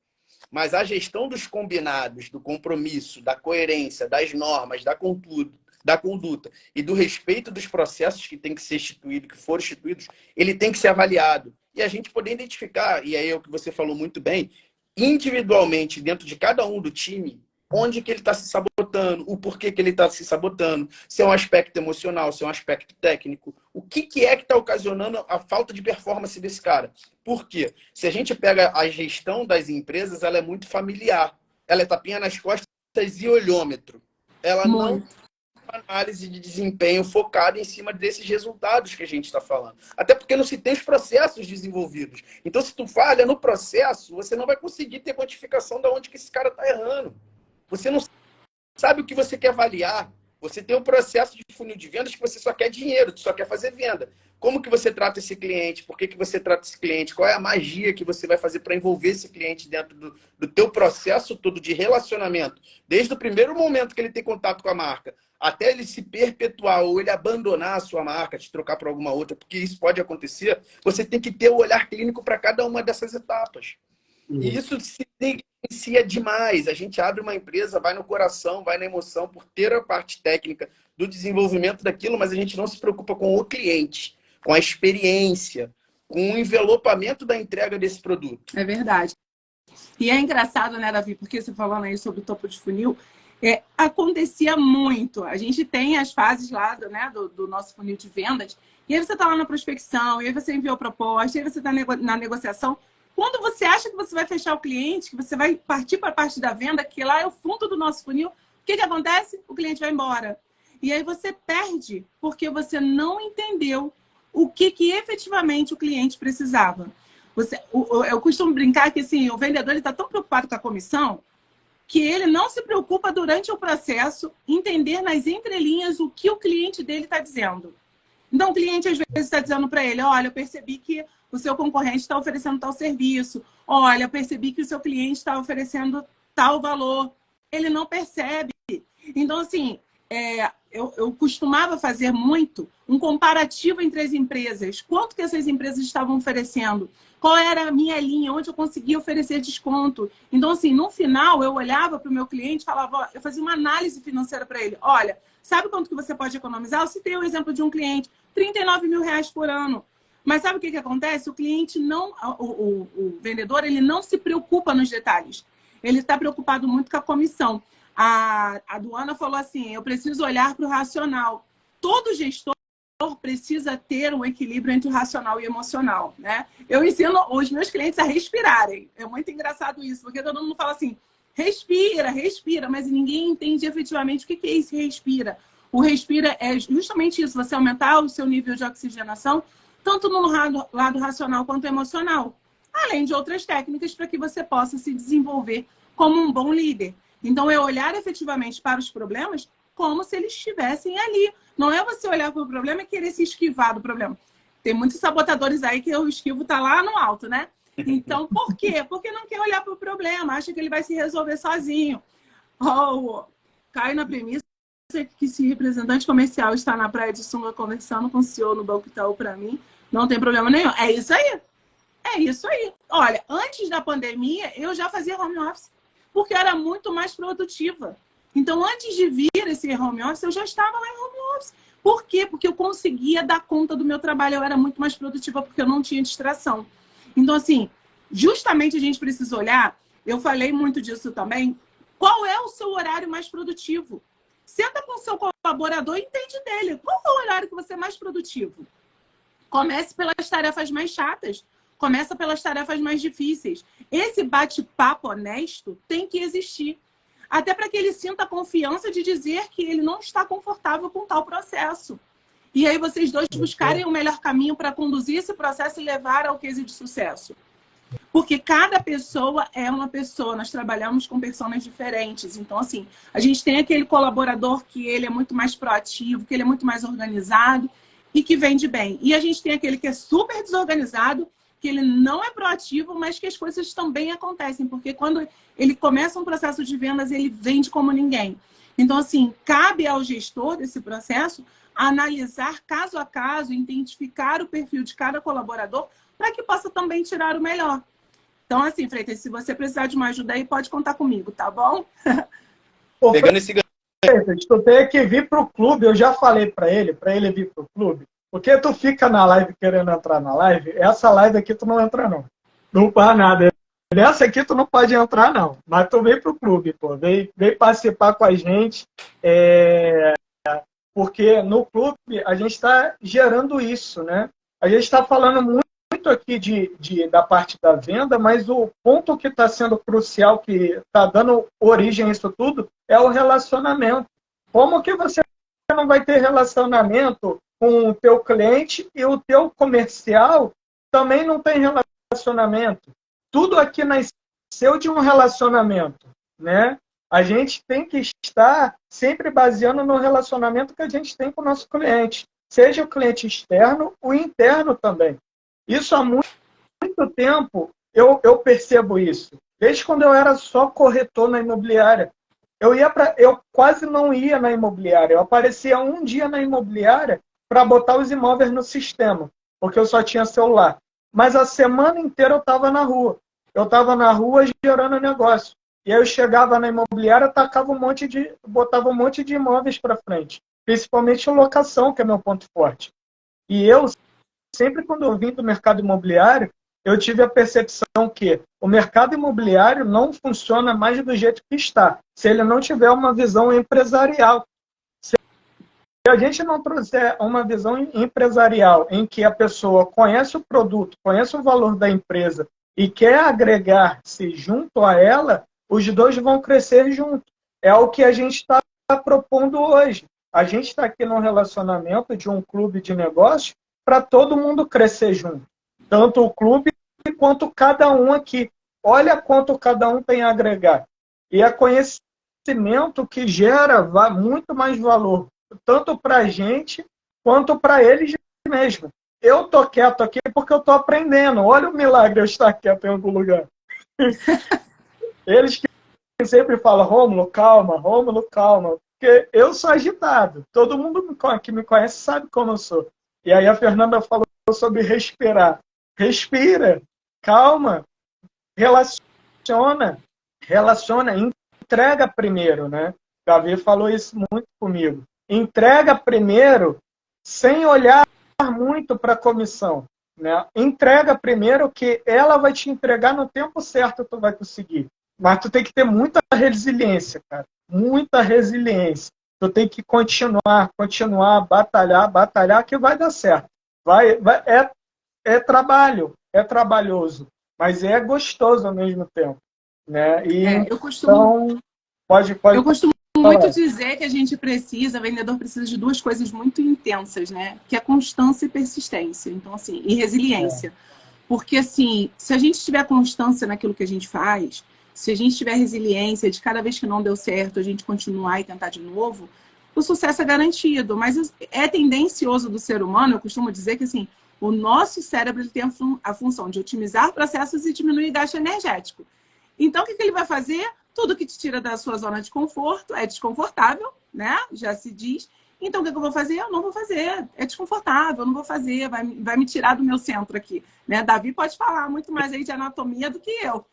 Mas a gestão dos combinados, do compromisso, da coerência, das normas, da conduta e do respeito dos processos que tem que ser instituído, que foram instituídos, ele tem que ser avaliado. E a gente poder identificar, e aí é o que você falou muito bem, individualmente, dentro de cada um do time, onde que ele está se sabotando, o porquê que ele está se sabotando, se é um aspecto emocional, se é um aspecto técnico, o que é que está ocasionando a falta de performance desse cara. Por quê? Se a gente pega a gestão das empresas, ela é muito familiar. Ela é tapinha nas costas e olhômetro. Ela não tem uma análise de desempenho focada em cima desses resultados que a gente está falando. Até porque não se tem os processos desenvolvidos. Então, se tu falha no processo, você não vai conseguir ter quantificação de onde que esse cara está errando. Você não sabe o que você quer avaliar. Você tem um processo de funil de vendas que você só quer dinheiro, só quer fazer venda. Como que você trata esse cliente? Por que que você trata esse cliente? Qual é a magia que você vai fazer para envolver esse cliente dentro do teu processo todo de relacionamento? Desde o primeiro momento que ele tem contato com a marca, até ele se perpetuar ou ele abandonar a sua marca, te trocar por alguma outra, porque isso pode acontecer, você tem que ter o olhar clínico para cada uma dessas etapas. E isso se negligencia demais. A gente abre uma empresa, vai no coração, vai na emoção, por ter a parte técnica do desenvolvimento daquilo, mas a gente não se preocupa com o cliente, com a experiência, com o envelopamento da entrega desse produto. É verdade. E é engraçado, né, Davi, porque você falando aí sobre o topo de funil, acontecia muito. A gente tem as fases lá do nosso funil de vendas, e aí você está lá na prospecção, e aí você enviou proposta, e aí você está na negociação. Quando você acha que você vai fechar o cliente, que você vai partir para a parte da venda, que lá é o fundo do nosso funil, o que acontece? O cliente vai embora. E aí você perde, porque você não entendeu o que efetivamente o cliente precisava. Eu costumo brincar que assim, o vendedor está tão preocupado com a comissão que ele não se preocupa durante o processo entender nas entrelinhas o que o cliente dele está dizendo. Então, o cliente às vezes está dizendo para ele, olha, eu percebi que o seu concorrente está oferecendo tal serviço. Olha, eu percebi que o seu cliente está oferecendo tal valor. Ele não percebe. Então, assim, eu costumava fazer muito um comparativo entre as empresas. Quanto que essas empresas estavam oferecendo? Qual era a minha linha? Onde eu conseguia oferecer desconto? Então, assim, no final, eu olhava para o meu cliente e falava, ó, eu fazia uma análise financeira para ele. Olha, sabe quanto que você pode economizar? Eu citei o exemplo de um cliente, R$39 mil por ano. Mas sabe o que acontece? O cliente não, o vendedor, ele não se preocupa nos detalhes. Ele está preocupado muito com a comissão. A Duana falou assim, eu preciso olhar para o racional. Todo gestor precisa ter um equilíbrio entre o racional e o emocional, né? Eu ensino os meus clientes a respirarem. É muito engraçado isso, porque todo mundo fala assim, respira, respira, mas ninguém entende efetivamente o que é esse respira. O respira é justamente isso, você aumentar o seu nível de oxigenação, tanto no lado racional quanto emocional. Além de outras técnicas para que você possa se desenvolver como um bom líder. Então, é olhar efetivamente para os problemas como se eles estivessem ali. Não é você olhar para o problema e querer se esquivar do problema. Tem muitos sabotadores aí que o esquivo está lá no alto, né? Então, por quê? Porque não quer olhar para o problema, acha que ele vai se resolver sozinho. Cai na premissa que se representante comercial está na praia de sunga conversando com o CEO no Banco Itaú para mim, não tem problema nenhum. É isso aí. É isso aí. Olha, antes da pandemia, eu já fazia home office, porque eu era muito mais produtiva. Então, antes de vir esse home office, eu já estava lá em home office. Por quê? Porque eu conseguia dar conta do meu trabalho, eu era muito mais produtiva, porque eu não tinha distração. Então, assim, justamente a gente precisa olhar, eu falei muito disso também, qual é o seu horário mais produtivo? Senta com o seu colaborador e entende dele. Qual é o horário que você é mais produtivo? Comece pelas tarefas mais chatas. Começa pelas tarefas mais difíceis. Esse bate-papo honesto tem que existir. Até para que ele sinta a confiança de dizer que ele não está confortável com tal processo. E aí vocês dois buscarem o melhor caminho para conduzir esse processo e levar ao case de sucesso. Porque cada pessoa é uma pessoa. Nós trabalhamos com pessoas diferentes. Então, assim, a gente tem aquele colaborador que ele é muito mais proativo, que ele é muito mais organizado e que vende bem. E a gente tem aquele que é super desorganizado, que ele não é proativo, mas que as coisas também acontecem. Porque quando ele começa um processo de vendas, ele vende como ninguém. Então, assim, cabe ao gestor desse processo analisar caso a caso, identificar o perfil de cada colaborador para que possa também tirar o melhor. Então, assim, Freitas, se você precisar de uma ajuda aí, pode contar comigo, tá bom? Pô, pegando esse Freitas, tu tem que vir pro clube, eu já falei para ele vir pro clube, porque tu fica na live querendo entrar na live, essa live aqui tu não entra não. Não faz nada. nessa aqui tu não pode entrar, não. Mas tu vem pro clube, pô. Vem participar com a gente. Porque no clube a gente está gerando isso, né? A gente está falando muito aqui da parte da venda, mas o ponto que está sendo crucial, que está dando origem a isso tudo, é o relacionamento. Como que você não vai ter relacionamento com o teu cliente e o teu comercial também não tem relacionamento? Tudo aqui nasceu de um relacionamento, né? A gente tem que estar sempre baseando no relacionamento que a gente tem com o nosso cliente, seja o cliente externo ou interno também. Isso há muito tempo eu percebo isso. Desde quando eu era só corretor na imobiliária. Eu quase não ia na imobiliária. Eu aparecia um dia na imobiliária para botar os imóveis no sistema, porque eu só tinha celular. Mas a semana inteira eu estava na rua. Eu estava na rua gerando negócio. E aí eu chegava na imobiliária, botava um monte de imóveis para frente. Principalmente locação, que é meu ponto forte. E eu, sempre quando eu vim do mercado imobiliário, eu tive a percepção que o mercado imobiliário não funciona mais do jeito que está, se ele não tiver uma visão empresarial. Se a gente não trouxer uma visão empresarial em que a pessoa conhece o produto, conhece o valor da empresa e quer agregar-se junto a ela, os dois vão crescer junto. É o que a gente está propondo hoje. A gente está aqui num relacionamento de um clube de negócios para todo mundo crescer junto. Tanto o clube quanto cada um aqui. Olha quanto cada um tem a agregar. E é conhecimento que gera muito mais valor, tanto para a gente quanto para eles mesmo. Eu tô quieto aqui porque eu tô aprendendo. Olha o milagre eu estar quieto em algum lugar. Eles que sempre falam, Rômulo, calma. Porque eu sou agitado. Todo mundo que me conhece sabe como eu sou. E aí a Fernanda falou sobre respirar. Respira, calma, relaciona, entrega primeiro, né? Davi falou isso muito comigo. Entrega primeiro, sem olhar muito para a comissão, né? Entrega primeiro que ela vai te entregar no tempo certo, tu vai conseguir. Mas tu tem que ter muita resiliência, cara. Muita resiliência. Tu tem que continuar, batalhar, que vai dar certo. É trabalho, é trabalhoso, mas é gostoso ao mesmo tempo, né? E eu costumo falar. muito dizer que a gente vendedor precisa de duas coisas muito intensas, né? Que é constância e persistência. Então, assim, e resiliência. Porque, assim, se a gente tiver constância naquilo que a gente faz, se a gente tiver resiliência de cada vez que não deu certo, a gente continuar e tentar de novo, o sucesso é garantido. Mas é tendencioso do ser humano, eu costumo dizer que, assim, o nosso cérebro tem a função de otimizar processos e diminuir gasto energético. Então, o que ele vai fazer? Tudo que te tira da sua zona de conforto é desconfortável, né? Já se diz. Então, o que eu vou fazer? Eu não vou fazer. É desconfortável, eu não vou fazer. Vai me tirar do meu centro aqui. Né? Davi pode falar muito mais aí de anatomia do que eu.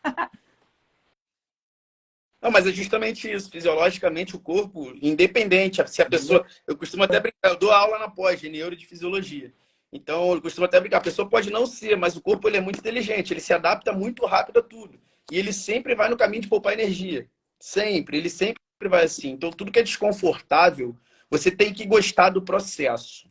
Não, mas é justamente isso. Fisiologicamente, o corpo, independente, se a pessoa... Eu costumo até brincar, eu dou aula na pós, de neuro de fisiologia. Então, eu costumo até brincar, a pessoa pode não ser, mas o corpo ele é muito inteligente, ele se adapta muito rápido a tudo. E ele sempre vai no caminho de poupar energia. Sempre, ele sempre vai assim. Então, tudo que é desconfortável, você tem que gostar do processo.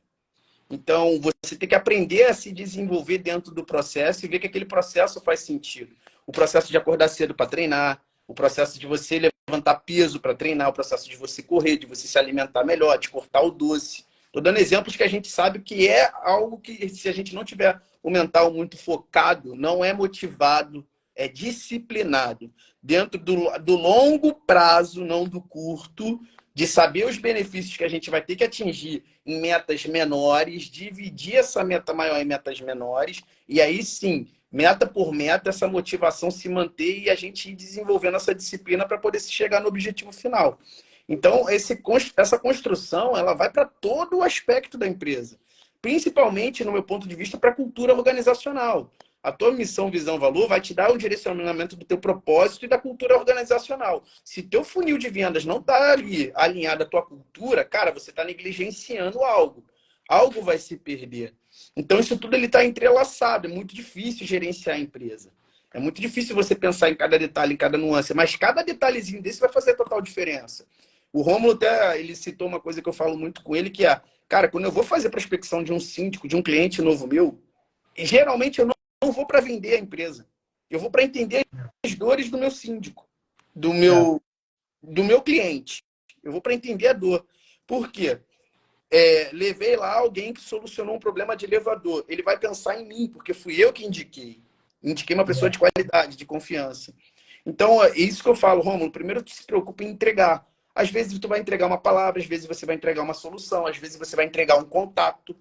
Então, você tem que aprender a se desenvolver dentro do processo e ver que aquele processo faz sentido. O processo de acordar cedo para treinar, o processo de você levantar peso para treinar, o processo de você correr, de você se alimentar melhor, de cortar o doce. Estou dando exemplos que a gente sabe que é algo que, se a gente não tiver o mental muito focado, não é motivado, é disciplinado. Dentro do longo prazo, não do curto, de saber os benefícios que a gente vai ter que atingir em metas menores, dividir essa meta maior em metas menores, e aí sim, meta por meta, essa motivação se manter e a gente ir desenvolvendo essa disciplina para poder chegar no objetivo final. Então, essa construção, ela vai para todo o aspecto da empresa. Principalmente, no meu ponto de vista, para a cultura organizacional. A tua missão, visão, valor vai te dar o direcionamento do teu propósito e da cultura organizacional. Se teu funil de vendas não está ali alinhado à tua cultura, cara, você está negligenciando algo. Algo vai se perder. Então, isso tudo está entrelaçado. É muito difícil gerenciar a empresa. É muito difícil você pensar em cada detalhe, em cada nuance, mas cada detalhezinho desse vai fazer total diferença. O Rômulo até, ele citou uma coisa que eu falo muito com ele, que é, cara, quando eu vou fazer prospecção de um síndico, de um cliente novo meu, geralmente eu não vou para vender a empresa. Eu vou para entender as dores do meu síndico, do meu cliente. Eu vou para entender a dor. Por quê? Levei lá alguém que solucionou um problema de elevador. Ele vai pensar em mim, porque fui eu que indiquei. Indiquei uma pessoa de qualidade, de confiança. Então, é isso que eu falo, Rômulo. Primeiro, tu se preocupa em entregar. Às vezes, tu vai entregar uma palavra, às vezes você vai entregar uma solução, às vezes você vai entregar um contato.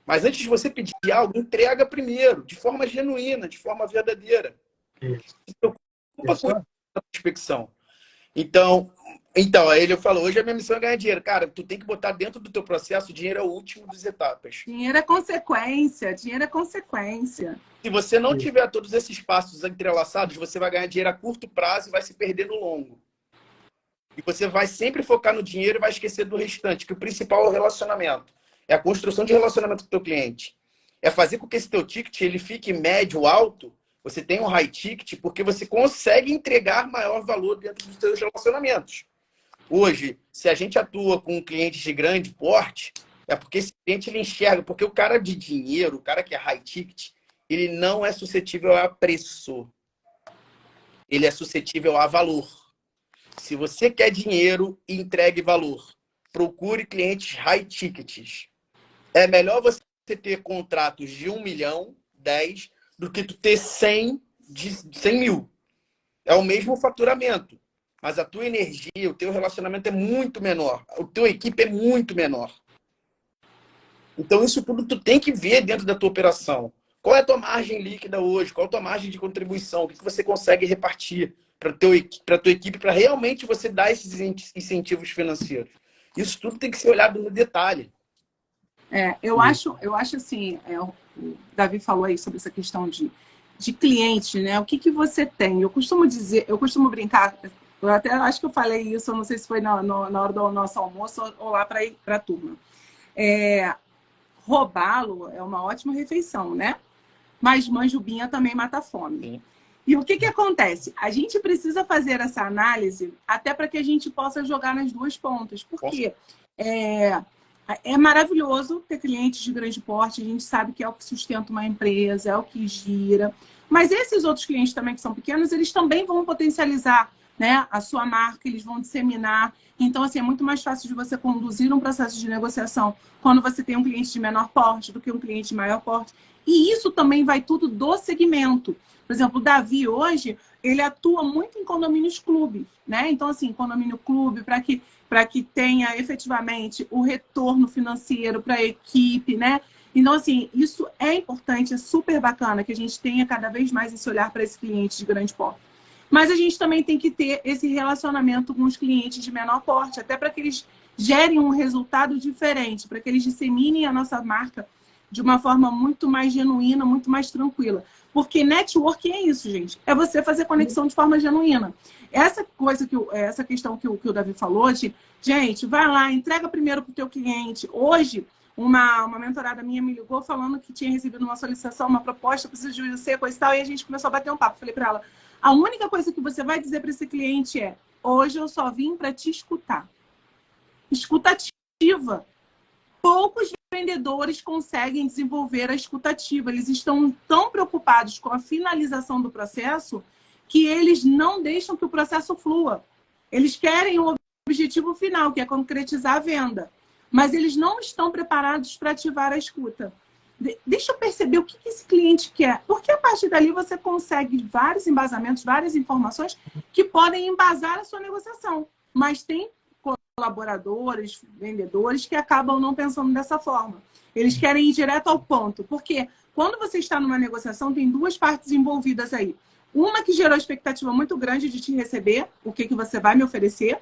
Mas antes de você pedir algo, entrega primeiro, de forma genuína, de forma verdadeira. Se preocupa com a prospecção. Então, aí ele falou, hoje a minha missão é ganhar dinheiro. Cara, tu tem que botar dentro do teu processo, o dinheiro é o último das etapas. Dinheiro é consequência, dinheiro é consequência. Se você não tiver todos esses passos entrelaçados, você vai ganhar dinheiro a curto prazo e vai se perder no longo. E você vai sempre focar no dinheiro e vai esquecer do restante, que o principal é o relacionamento. É a construção de relacionamento com o teu cliente. É fazer com que esse teu ticket ele fique médio, alto. Você tem um high ticket porque você consegue entregar maior valor dentro dos seus relacionamentos. Hoje, se a gente atua com clientes de grande porte, é porque esse cliente ele enxerga, porque o cara de dinheiro, o cara que é high ticket, ele não é suscetível a preço. Ele é suscetível a valor. Se você quer dinheiro, entregue valor. Procure clientes high tickets. É melhor você ter contratos de 1 milhão, 10, do que tu ter 100 mil. É o mesmo faturamento. Mas a tua energia, o teu relacionamento é muito menor. A tua equipe é muito menor. Então, isso tudo tu tem que ver dentro da tua operação. Qual é a tua margem líquida hoje? Qual é a tua margem de contribuição? O que você consegue repartir para a tua equipe para realmente você dar esses incentivos financeiros? Isso tudo tem que ser olhado no detalhe. Eu acho assim, o Davi falou aí sobre essa questão de cliente, né? O que você tem? Eu costumo brincar, eu até acho que eu falei isso, eu não sei se foi na hora do nosso almoço ou lá para a turma. Roubá-lo é uma ótima refeição, né? Mas manjubinha também mata a fome. Sim. E o que acontece? A gente precisa fazer essa análise até para que a gente possa jogar nas duas pontas. Porque é maravilhoso ter clientes de grande porte, a gente sabe que é o que sustenta uma empresa, é o que gira. Mas esses outros clientes também que são pequenos, eles também vão potencializar, né, a sua marca, eles vão disseminar. Então, assim, é muito mais fácil de você conduzir um processo de negociação quando você tem um cliente de menor porte do que um cliente de maior porte. E isso também vai tudo do segmento. Por exemplo, o Davi hoje, ele atua muito em condomínios clube, né? Então, assim, condomínio clube, para que tenha efetivamente o retorno financeiro para a equipe, né? Então, assim, isso é importante, é super bacana que a gente tenha cada vez mais esse olhar para esse cliente de grande porte. Mas a gente também tem que ter esse relacionamento com os clientes de menor porte, até para que eles gerem um resultado diferente, para que eles disseminem a nossa marca de uma forma muito mais genuína, muito mais tranquila. Porque networking é isso, gente. É você fazer conexão de forma genuína. Essa questão que o Davi falou, gente, vai lá, entrega primeiro para o teu cliente. Hoje, uma mentorada minha me ligou falando que tinha recebido uma solicitação, uma proposta, precisa de você, coisa e tal, e a gente começou a bater um papo. Falei para ela, a única coisa que você vai dizer para esse cliente é, hoje eu só vim para te escutar. Escutativa. Poucos vendedores conseguem desenvolver a escutativa. Eles estão tão preocupados com a finalização do processo que eles não deixam que o processo flua. Eles querem o objetivo final, que é concretizar a venda. Mas eles não estão preparados para ativar a escuta. Deixa eu perceber o que esse cliente quer. Porque a partir dali você consegue vários embasamentos, várias informações que podem embasar a sua negociação. Mas tem colaboradores, vendedores que acabam não pensando dessa forma. Eles querem ir direto ao ponto. Porque quando você está numa negociação, tem duas partes envolvidas aí. Uma que gerou expectativa muito grande de te receber, o que você vai me oferecer,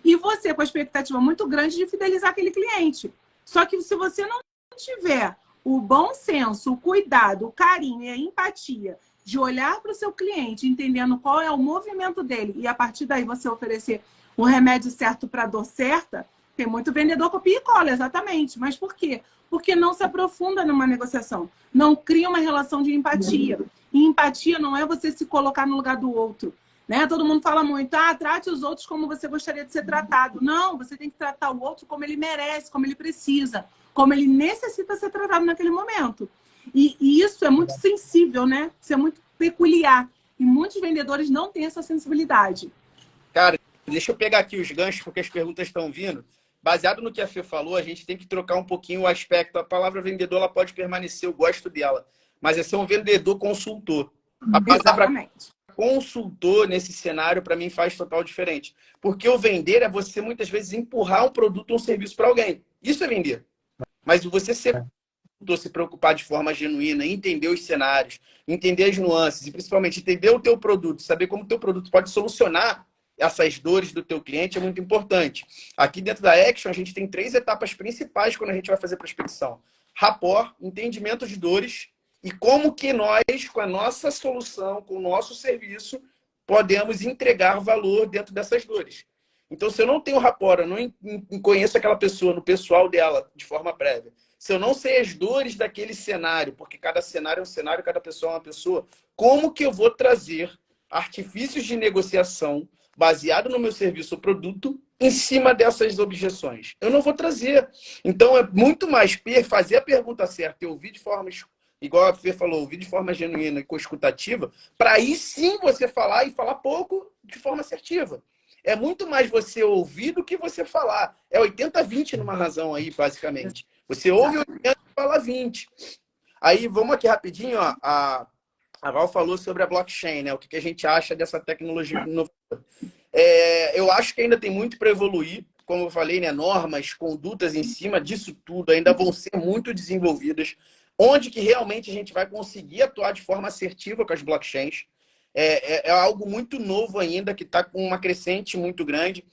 e você com a expectativa muito grande de fidelizar aquele cliente. Só que se você não tiver o bom senso, o cuidado, o carinho e a empatia de olhar para o seu cliente, entendendo qual é o movimento dele, e a partir daí você oferecer o remédio certo para a dor certa, tem muito vendedor copia e cola, exatamente. Mas por quê? Porque não se aprofunda numa negociação, não cria uma relação de empatia. E empatia não é você se colocar no lugar do outro. Né? Todo mundo fala muito, trate os outros como você gostaria de ser tratado. Não, você tem que tratar o outro como ele merece, como ele precisa, como ele necessita ser tratado naquele momento. E isso é muito sensível, né? Isso é muito peculiar. E muitos vendedores não têm essa sensibilidade. Cara, deixa eu pegar aqui os ganchos, porque as perguntas estão vindo. Baseado no que a Fê falou, a gente tem que trocar um pouquinho o aspecto. A palavra vendedor ela pode permanecer, eu gosto dela. Mas é ser um vendedor consultor. A palavra consultor nesse cenário, para mim, faz total diferente. Porque o vender é você, muitas vezes, empurrar um produto ou um serviço para alguém. Isso é vender. Mas você ser se preocupar de forma genuína, entender os cenários, entender as nuances e, principalmente, entender o teu produto, saber como o teu produto pode solucionar essas dores do teu cliente é muito importante. Aqui dentro da Action, a gente tem 3 etapas principais quando a gente vai fazer prospecção. Rapport, entendimento de dores, e como que nós, com a nossa solução, com o nosso serviço, podemos entregar valor dentro dessas dores. Então, se eu não tenho rapport, eu não conheço aquela pessoa no pessoal dela de forma prévia, se eu não sei as dores daquele cenário, porque cada cenário é um cenário, cada pessoa é uma pessoa, como que eu vou trazer artifícios de negociação baseado no meu serviço ou produto em cima dessas objeções? Eu não vou trazer. Então, é muito mais fazer a pergunta certa e ouvir de forma igual a Fê falou, ouvir de forma genuína e escutativa, para aí sim você falar e falar pouco de forma assertiva. É muito mais você ouvir do que você falar. É 80-20 numa razão aí, basicamente. Você ouve 80 e fala 20. Aí, vamos aqui rapidinho, ó. A Val falou sobre a blockchain, né? O que a gente acha dessa tecnologia inovadora. Eu acho que ainda tem muito para evoluir. Como eu falei, né? Normas, condutas em cima disso tudo ainda vão ser muito desenvolvidas. Onde que realmente a gente vai conseguir atuar de forma assertiva com as blockchains. É algo muito novo ainda, que está com uma crescente muito grande.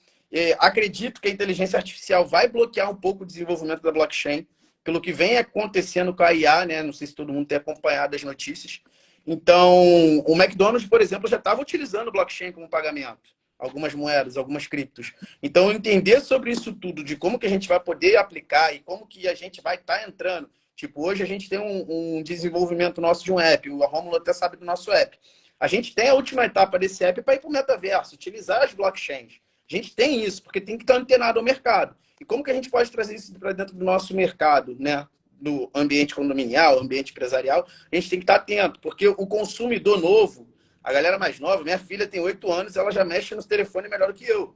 Acredito que a inteligência artificial vai bloquear um pouco o desenvolvimento da blockchain, pelo que vem acontecendo com a IA, né? Não sei se todo mundo tem acompanhado as notícias. Então, o McDonald's, por exemplo, já estava utilizando blockchain como pagamento. Algumas moedas, algumas criptos. Então, entender sobre isso tudo, de como que a gente vai poder aplicar e como que a gente vai estar entrando. Tipo, hoje a gente tem um desenvolvimento nosso de um app. O Rômulo até sabe do nosso app. A gente tem a última etapa desse app para ir para o metaverso, utilizar as blockchains. A gente tem isso, porque tem que estar antenado ao mercado. E como que a gente pode trazer isso para dentro do nosso mercado, né? Do ambiente condominial, ambiente empresarial? A gente tem que estar atento, porque o consumidor novo, a galera mais nova, minha filha tem 8 anos, ela já mexe no telefone melhor do que eu.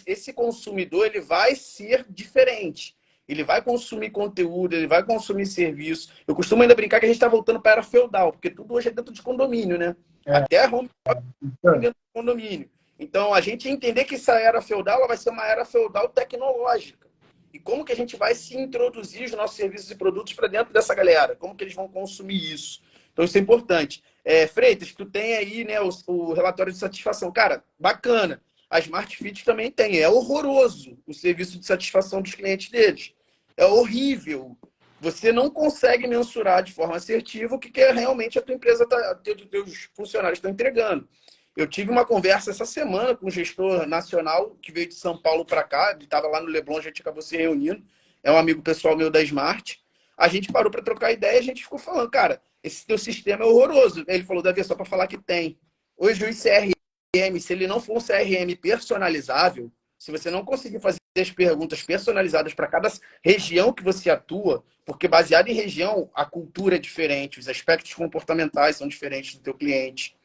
Esse consumidor, ele vai ser diferente. Ele vai consumir conteúdo, ele vai consumir serviço. Eu costumo ainda brincar que a gente está voltando para a era feudal, porque tudo hoje é dentro de condomínio, né? Até a home dentro de condomínio. Então, a gente entender que essa era feudal ela vai ser uma era feudal tecnológica. E como que a gente vai se introduzir os nossos serviços e produtos para dentro dessa galera? Como que eles vão consumir isso? Então, isso é importante. Freitas, tu tem aí, né, o relatório de satisfação. Cara, bacana. A Smart Fit também tem. É horroroso o serviço de satisfação dos clientes deles. É horrível. Você não consegue mensurar de forma assertiva o que realmente a tua empresa, os teus funcionários estão entregando. Eu tive uma conversa essa semana com um gestor nacional que veio de São Paulo para cá. Ele estava lá no Leblon, a gente acabou se reunindo. É um amigo pessoal meu da Smart. A gente parou para trocar ideia e a gente ficou falando, cara, esse teu sistema é horroroso. Ele falou, Davi, só para falar que tem. Hoje o CRM, se ele não for um CRM personalizável, se você não conseguir fazer as perguntas personalizadas para cada região que você atua, porque baseado em região, a cultura é diferente, os aspectos comportamentais são diferentes do teu cliente.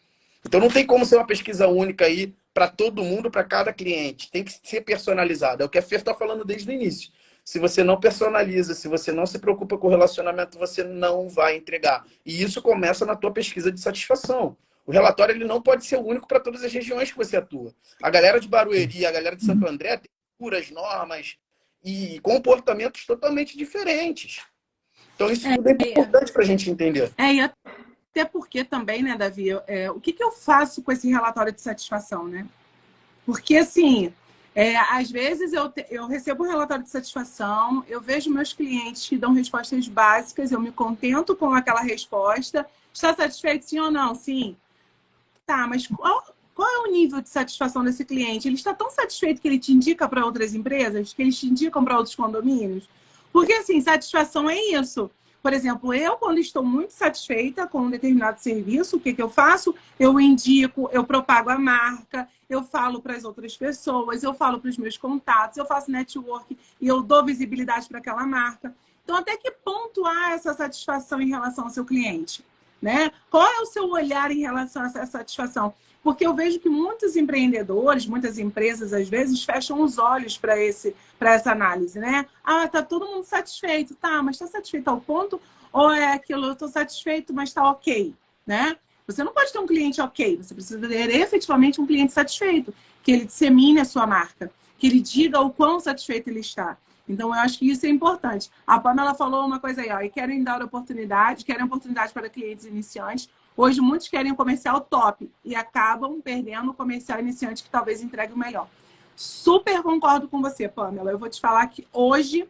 Então não tem como ser uma pesquisa única aí para todo mundo, para cada cliente. Tem que ser personalizado. É o que a Fer está falando desde o início. Se você não personaliza, se você não se preocupa com o relacionamento, você não vai entregar. E isso começa na tua pesquisa de satisfação. O relatório ele não pode ser único para todas as regiões que você atua. A galera de Barueri, a galera de Santo André tem culturas, normas e comportamentos totalmente diferentes. Então isso tudo é importante para a gente entender. E até porque também, né, Davi, o que eu faço com esse relatório de satisfação, né? Porque, assim, às vezes eu recebo um relatório de satisfação, eu vejo meus clientes que dão respostas básicas, eu me contento com aquela resposta. Está satisfeito, sim ou não? Sim. Tá, mas qual é o nível de satisfação desse cliente? Ele está tão satisfeito que ele te indica para outras empresas? Que eles te indicam para outros condomínios? Porque, assim, satisfação é isso. Por exemplo, eu, quando estou muito satisfeita com um determinado serviço, o que eu faço? Eu indico, eu propago a marca, eu falo para as outras pessoas, eu falo para os meus contatos, eu faço network e eu dou visibilidade para aquela marca. Então, até que ponto há essa satisfação em relação ao seu cliente? Né? Qual é o seu olhar em relação a essa satisfação? Porque eu vejo que muitos empreendedores, muitas empresas, às vezes, fecham os olhos para essa análise, né? Ah, tá todo mundo satisfeito. Tá, mas está satisfeito ao ponto? Ou é aquilo, eu estou satisfeito, mas está ok, né? Você não pode ter um cliente ok. Você precisa ter efetivamente um cliente satisfeito. Que ele dissemine a sua marca. Que ele diga o quão satisfeito ele está. Então, eu acho que isso é importante. A Pamela falou uma coisa aí, ó, e querem dar oportunidade para clientes iniciantes. Hoje, muitos querem um comercial top e acabam perdendo o comercial iniciante que talvez entregue o melhor. Super concordo com você, Pamela. Eu vou te falar que hoje,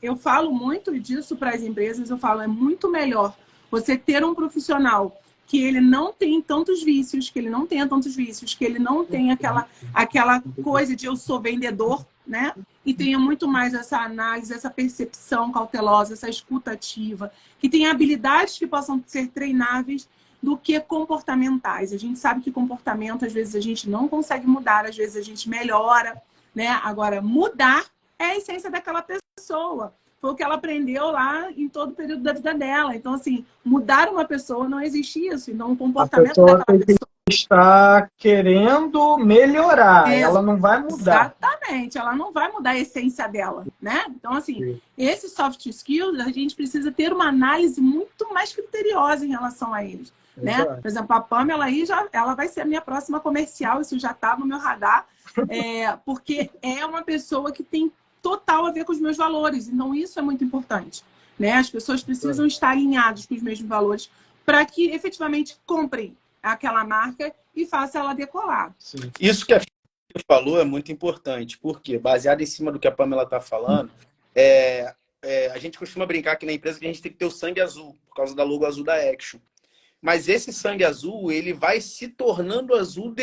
eu falo muito disso para as empresas, eu falo, é muito melhor você ter um profissional que ele não tem tantos vícios, que ele não tenha tantos vícios, que ele não tenha aquela coisa de eu sou vendedor, né? E tenha muito mais essa análise, essa percepção cautelosa, essa escuta ativa, que tenha habilidades que possam ser treináveis do que comportamentais. A gente sabe que comportamento, às vezes, a gente não consegue mudar, às vezes a gente melhora, né? Agora, mudar é a essência daquela pessoa. Foi o que ela aprendeu lá em todo o período da vida dela. Então, assim, mudar uma pessoa não existe isso. Então, o comportamento daquela pessoa está querendo melhorar, ela não vai mudar. Exatamente, ela não vai mudar a essência dela, né? Então, assim, esses soft skills, a gente precisa ter uma análise muito mais criteriosa em relação a eles, né? Por exemplo, a Pamela aí, ela vai ser a minha próxima comercial, isso já está no meu radar, porque é uma pessoa que tem total a ver com os meus valores, então isso é muito importante, né? As pessoas precisam estar alinhadas com os mesmos valores para que efetivamente comprem aquela marca e faça ela decolar. Sim. Isso que a Fia falou é muito importante, porque, baseado em cima do que a Pamela está falando, a gente costuma brincar aqui na empresa que a gente tem que ter o sangue azul, por causa da logo azul da Action. Mas esse sangue azul, ele vai se tornando azul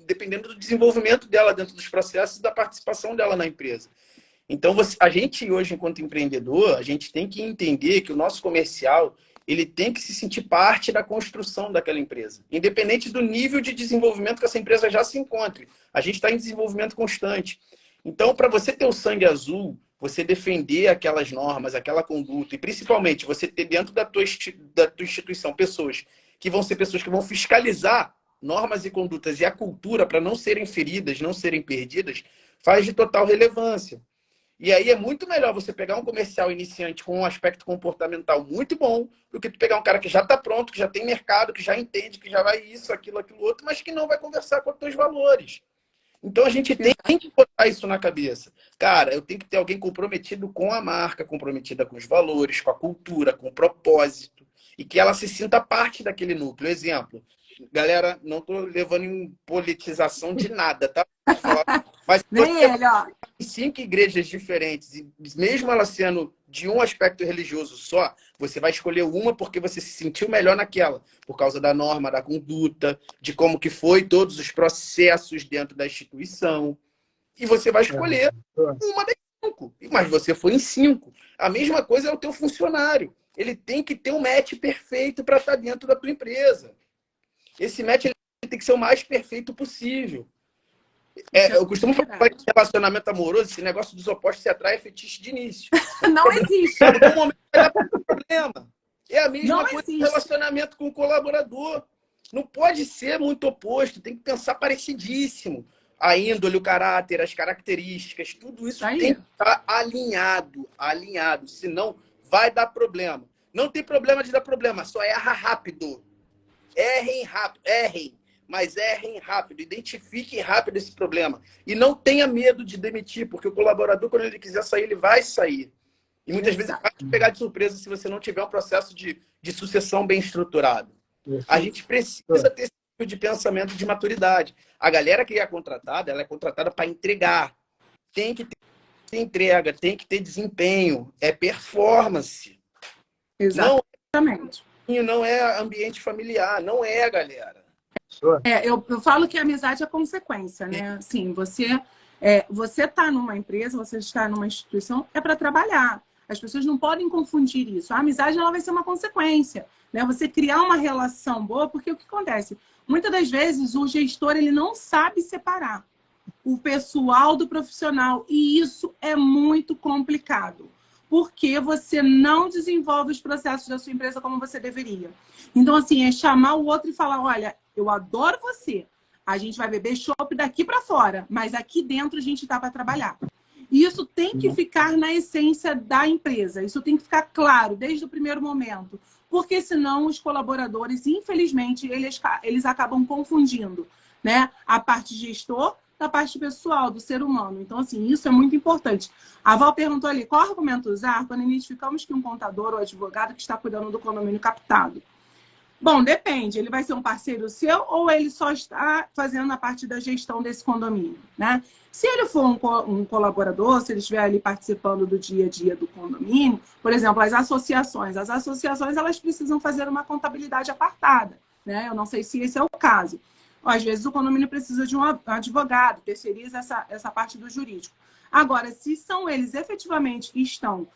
dependendo do desenvolvimento dela dentro dos processos e da participação dela na empresa. Então, a gente hoje, enquanto empreendedor, a gente tem que entender que o nosso comercial ele tem que se sentir parte da construção daquela empresa, independente do nível de desenvolvimento que essa empresa já se encontre. A gente está em desenvolvimento constante. Então, para você ter o sangue azul, você defender aquelas normas, aquela conduta, e principalmente você ter dentro da tua instituição pessoas que vão fiscalizar normas e condutas e a cultura para não serem feridas, não serem perdidas, faz de total relevância. E aí é muito melhor você pegar um comercial iniciante com um aspecto comportamental muito bom do que tu pegar um cara que já está pronto, que já tem mercado, que já entende, que já vai isso, aquilo outro, mas que não vai conversar com os teus valores. Então a gente tem que botar isso na cabeça. Cara, eu tenho que ter alguém comprometido com a marca, comprometida com os valores, com a cultura, com o propósito, e que ela se sinta parte daquele núcleo. Exemplo, galera, não estou levando em politização de nada, tá? Mas nem ele, ó. 5 igrejas diferentes, e mesmo ela sendo de um aspecto religioso só, você vai escolher uma porque você se sentiu melhor naquela, por causa da norma, da conduta, de como que foi todos os processos dentro da instituição. E você vai escolher uma das 5, mas você foi em 5. A mesma coisa é o teu funcionário. Ele tem que ter um match perfeito para estar dentro da tua empresa. Esse match ele tem que ser o mais perfeito possível. Eu costumo falar que relacionamento amoroso, esse negócio dos opostos se atrai é fetiche de início. Não existe. Em algum momento vai dar problema. É a mesma Não coisa existe. do relacionamento com o colaborador. Não pode ser muito oposto, tem que pensar parecidíssimo. A índole, o caráter, as características, tudo isso tem que estar alinhado. Senão vai dar problema. Não tem problema de dar problema, só erra rápido. Errem. Mas errem rápido, identifiquem rápido esse problema. E não tenha medo de demitir, porque o colaborador, quando ele quiser sair, ele vai sair. E muitas vezes vai te pegar de surpresa se você não tiver um processo de sucessão bem estruturado. A gente precisa ter esse tipo de pensamento de maturidade. A galera que é contratada, ela é contratada para entregar. Tem que ter entrega, tem que ter desempenho. É performance. Exatamente. Não é ambiente familiar, não é, galera. Eu falo que a amizade é consequência, né? Assim, você está numa empresa, você está numa instituição, é para trabalhar. As pessoas não podem confundir isso. A amizade ela vai ser uma consequência, né? Você criar uma relação boa, porque o que acontece? Muitas das vezes o gestor ele não sabe separar o pessoal do profissional e isso é muito complicado, porque você não desenvolve os processos da sua empresa como você deveria. Então, assim, é chamar o outro e falar, olha, eu adoro você, a gente vai beber chopp daqui para fora, mas aqui dentro a gente tá para trabalhar. E isso tem que ficar na essência da empresa, isso tem que ficar claro desde o primeiro momento, porque senão os colaboradores, infelizmente, eles acabam confundindo, né, a parte gestor da parte pessoal, do ser humano. Então, assim, isso é muito importante. A Val perguntou ali, qual argumento usar quando identificamos que um contador ou advogado que está cuidando do condomínio captado? Bom, depende. Ele vai ser um parceiro seu ou ele só está fazendo a parte da gestão desse condomínio, né? Se ele for um colaborador, se ele estiver ali participando do dia a dia do condomínio, por exemplo, as associações elas precisam fazer uma contabilidade apartada, né? Eu não sei se esse é o caso. Às vezes o condomínio precisa de um advogado, terceiriza essa parte do jurídico. Agora, se são eles efetivamente que estão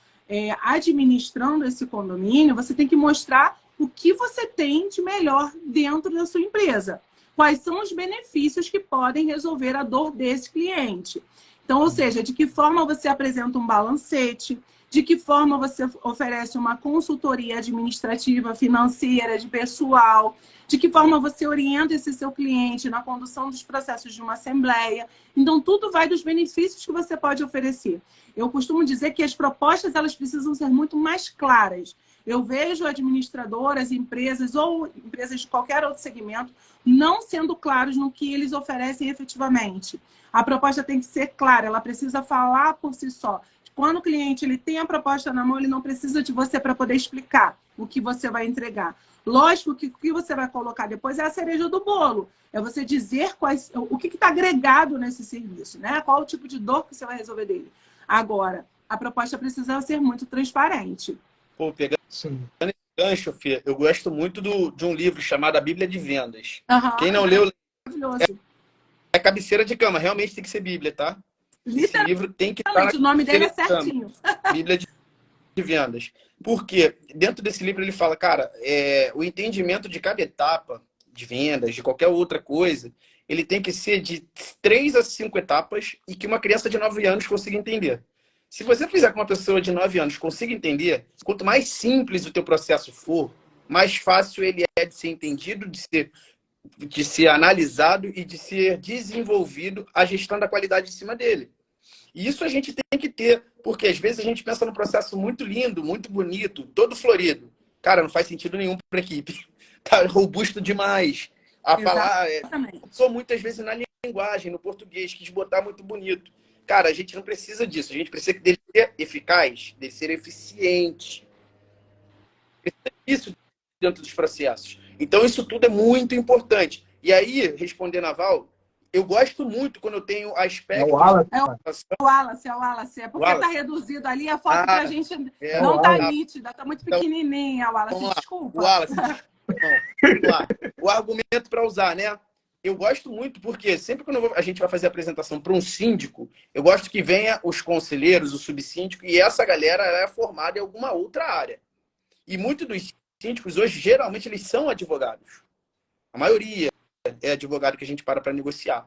administrando esse condomínio, você tem que mostrar o que você tem de melhor dentro da sua empresa. Quais são os benefícios que podem resolver a dor desse cliente. Então, ou seja, de que forma você apresenta um balancete, de que forma você oferece uma consultoria administrativa, financeira, de pessoal, de que forma você orienta esse seu cliente na condução dos processos de uma assembleia. Então, tudo vai dos benefícios que você pode oferecer. Eu costumo dizer que as propostas elas precisam ser muito mais claras. Eu vejo administradoras, empresas ou empresas de qualquer outro segmento não sendo claros no que eles oferecem efetivamente. A proposta tem que ser clara, ela precisa falar por si só. Quando o cliente ele tem a proposta na mão, ele não precisa de você para poder explicar o que você vai entregar. Lógico que o que você vai colocar depois é a cereja do bolo. É você dizer o que está agregado nesse serviço, né? Qual o tipo de dor que você vai resolver dele. Agora, a proposta precisa ser muito transparente. Pô, pegando esse gancho, Fê, eu gosto muito de um livro chamado A Bíblia de Vendas. Quem não leu, é cabeceira de cama. Realmente tem que ser Bíblia, tá? Esse livro tem que estar. O nome dele é certinho. Bíblia de Vendas. Porque dentro desse livro ele fala, cara, o entendimento de cada etapa de vendas, de qualquer outra coisa, ele tem que ser de 3 a 5 etapas e que uma criança de 9 anos consiga entender. Se você fizer com uma pessoa de 9 anos consiga entender, quanto mais simples o teu processo for, mais fácil ele é de ser entendido, de ser analisado e de ser desenvolvido a gestão da qualidade em cima dele. E isso a gente tem que ter, porque às vezes a gente pensa num processo muito lindo, muito bonito, todo florido. Cara, não faz sentido nenhum para a equipe. Tá robusto demais. A falar, sou muitas vezes na linguagem, no português, quis botar muito bonito. Cara, a gente não precisa disso. A gente precisa dele ser eficaz, dele ser eficiente. Precisa disso dentro dos processos. Então, isso tudo é muito importante. E aí, respondendo a Val, eu gosto muito quando eu tenho aspecto... É o Wallace. É porque está reduzido ali, a foto pra gente não está nítida, está muito pequenininha, Wallace, desculpa. Wallace, vamos lá. O argumento para usar, né? Eu gosto muito porque sempre quando a gente vai fazer a apresentação para um síndico, eu gosto que venha os conselheiros, o subsíndico, e essa galera é formada em alguma outra área. E muitos dos síndicos hoje, geralmente, eles são advogados. A maioria é advogado que a gente para negociar.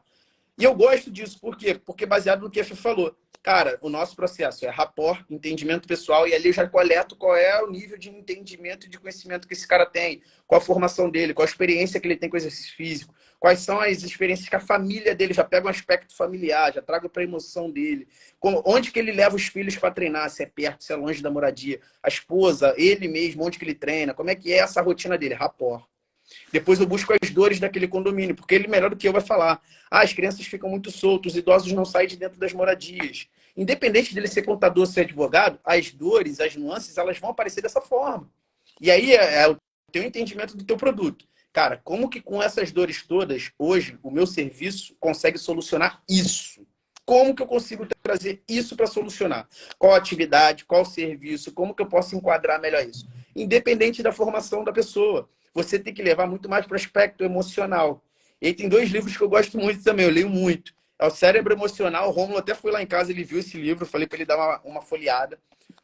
E eu gosto disso, por quê? Porque baseado no que a Fê falou. Cara, o nosso processo é rapport, entendimento pessoal, e ali eu já coleto qual é o nível de entendimento e de conhecimento que esse cara tem, qual a formação dele, qual a experiência que ele tem com o exercício físico, quais são as experiências que a família dele, já pega um aspecto familiar, já trago para a emoção dele, onde que ele leva os filhos para treinar, se é perto, se é longe da moradia, a esposa, ele mesmo, onde que ele treina, como é que é essa rotina dele, rapport. Depois eu busco as dores daquele condomínio, porque ele melhor do que eu vai falar. As crianças ficam muito soltas, os idosos não saem de dentro das moradias. Independente dele ser contador ou ser advogado, as dores, as nuances, elas vão aparecer dessa forma. E aí é o teu entendimento do teu produto. Cara, como que com essas dores todas, hoje, o meu serviço consegue solucionar isso? Como que eu consigo trazer isso para solucionar? Qual atividade, qual serviço, como que eu posso enquadrar melhor isso? Independente da formação da pessoa. Você tem que levar muito mais para o aspecto emocional. E aí tem 2 livros que eu gosto muito também, eu leio muito. É o Cérebro Emocional. O Rômulo até foi lá em casa, ele viu esse livro, falei para ele dar uma folheada.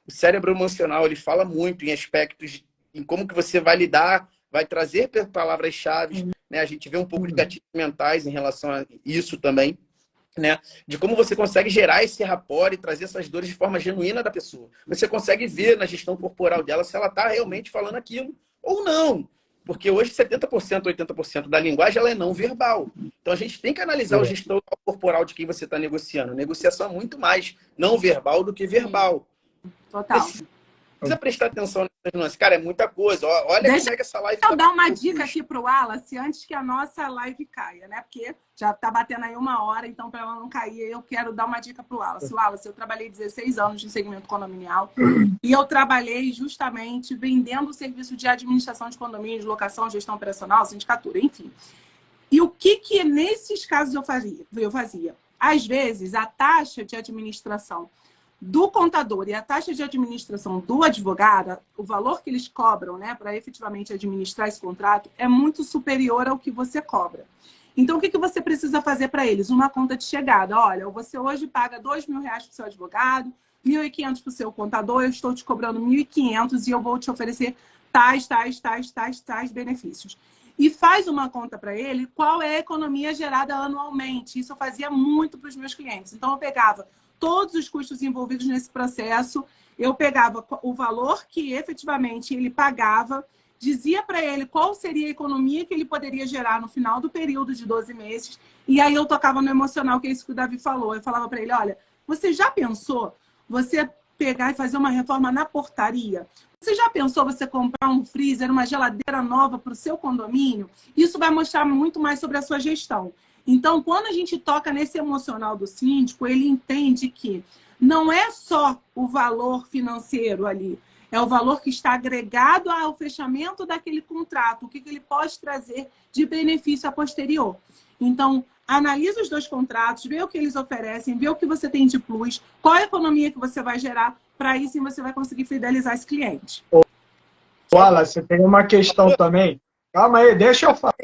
o cérebro emocional, ele fala muito em aspectos, em como que você vai lidar, vai trazer palavras-chave, né? A gente vê um pouco de gatilhos mentais em relação a isso também, né? De como você consegue gerar esse rapport e trazer essas dores de forma genuína da pessoa. Você consegue ver na gestão corporal dela se ela está realmente falando aquilo ou não. Porque hoje 70%, 80% da linguagem ela é não verbal. Então a gente tem que analisar o gestor corporal de quem você está negociando. Negociação é muito mais não verbal do que verbal. Total. Precisa prestar atenção nessas nuances. Cara, é muita coisa. Olha como é que essa live... Deixa eu dar uma dica aqui para o Wallace antes que a nossa live caia, né? Porque já está batendo aí 1 hora, então para ela não cair, eu quero dar uma dica para o Wallace. Wallace, eu trabalhei 16 anos no segmento condominial e eu trabalhei justamente vendendo o serviço de administração de condomínios, locação, gestão operacional, sindicatura, enfim. E o que nesses casos eu fazia? Às vezes, a taxa de administração do contador e a taxa de administração do advogado, o valor que eles cobram, né, para efetivamente administrar esse contrato, é muito superior ao que você cobra. Então, o que você precisa fazer para eles? Uma conta de chegada. Olha, você hoje paga R$2.000 para o seu advogado, R$1.500 para o seu contador, eu estou te cobrando R$1.500 e eu vou te oferecer tais benefícios. E faz uma conta para ele qual é a economia gerada anualmente. Isso eu fazia muito para os meus clientes. Então, eu pegava todos os custos envolvidos nesse processo, eu pegava o valor que efetivamente ele pagava, dizia para ele qual seria a economia que ele poderia gerar no final do período de 12 meses, e aí eu tocava no emocional, que é isso que o Davi falou. Eu falava para ele, olha, você já pensou você pegar e fazer uma reforma na portaria? Você já pensou você comprar um freezer, uma geladeira nova para o seu condomínio? Isso vai mostrar muito mais sobre a sua gestão. Então, quando a gente toca nesse emocional do síndico, ele entende que não é só o valor financeiro ali, é o valor que está agregado ao fechamento daquele contrato, o que ele pode trazer de benefício a posterior. Então, analisa os 2 contratos, vê o que eles oferecem, vê o que você tem de plus, qual a economia que você vai gerar, para aí sim você vai conseguir fidelizar esse cliente. Wallace, você tem uma questão também. Calma aí, deixa eu falar.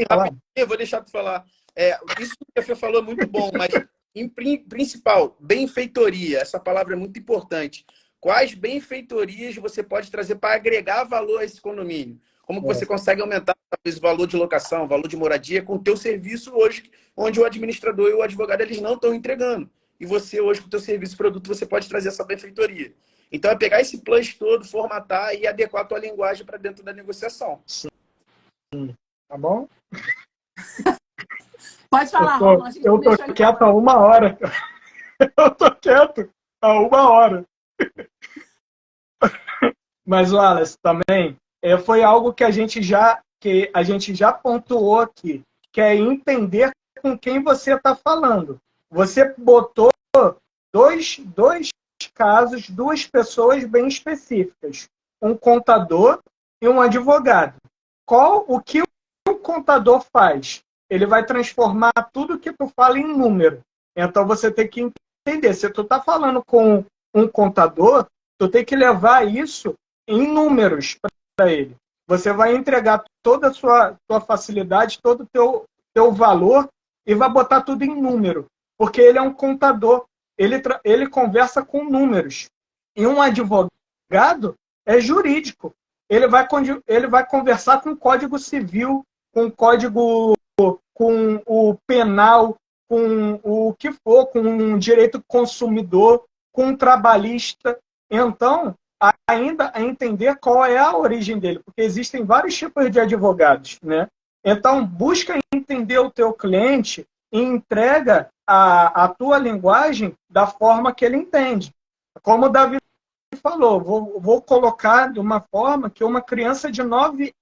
Eu vou deixar tu falar. Isso que você falou é muito bom, mas em principal, benfeitoria. Essa palavra é muito importante. Quais benfeitorias você pode trazer para agregar valor a esse condomínio? Como que você consegue aumentar talvez, o valor de locação, o valor de moradia com o teu serviço hoje, onde o administrador e o advogado eles não estão entregando. E você hoje, com o teu serviço e produto, você pode trazer essa benfeitoria. Então, é pegar esse plus todo, formatar e adequar a tua linguagem para dentro da negociação. Sim. Tá bom? Pode falar, Romulo. Eu tô quieto há 1 hora. Eu tô quieto há 1 hora. Mas, Wallace, também foi algo que a gente já pontuou aqui, que é entender com quem você está falando. Você botou dois casos, 2 pessoas bem específicas, um contador e um advogado. O que o contador faz? Ele vai transformar tudo que tu fala em número. Então você tem que entender, se tu está falando com um contador, tu tem que levar isso em números para ele. Você vai entregar toda a sua facilidade, todo o teu valor e vai botar tudo em número. Porque ele é um contador, ele conversa com números. E um advogado é jurídico. Ele vai conversar com o Código Civil, com o Código, com o penal, com o que for, com o direito do consumidor, com o trabalhista. Então, ainda a entender qual é a origem dele, porque existem vários tipos de advogados, né? Então, busca entender o teu cliente e entrega a tua linguagem da forma que ele entende. Como o Davi falou, vou colocar de uma forma que uma criança de 9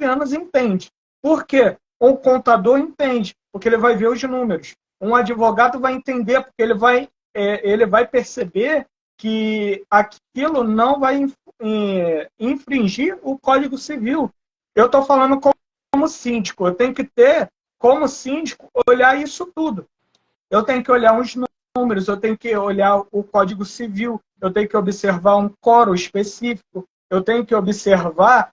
anos entende. Por quê? Um contador entende, porque ele vai ver os números. Um advogado vai entender, porque ele vai perceber que aquilo não vai infringir o Código Civil. Eu estou falando como síndico. Eu tenho que ter, como síndico, olhar isso tudo. Eu tenho que olhar os números, eu tenho que olhar o Código Civil, eu tenho que observar um quórum específico, eu tenho que observar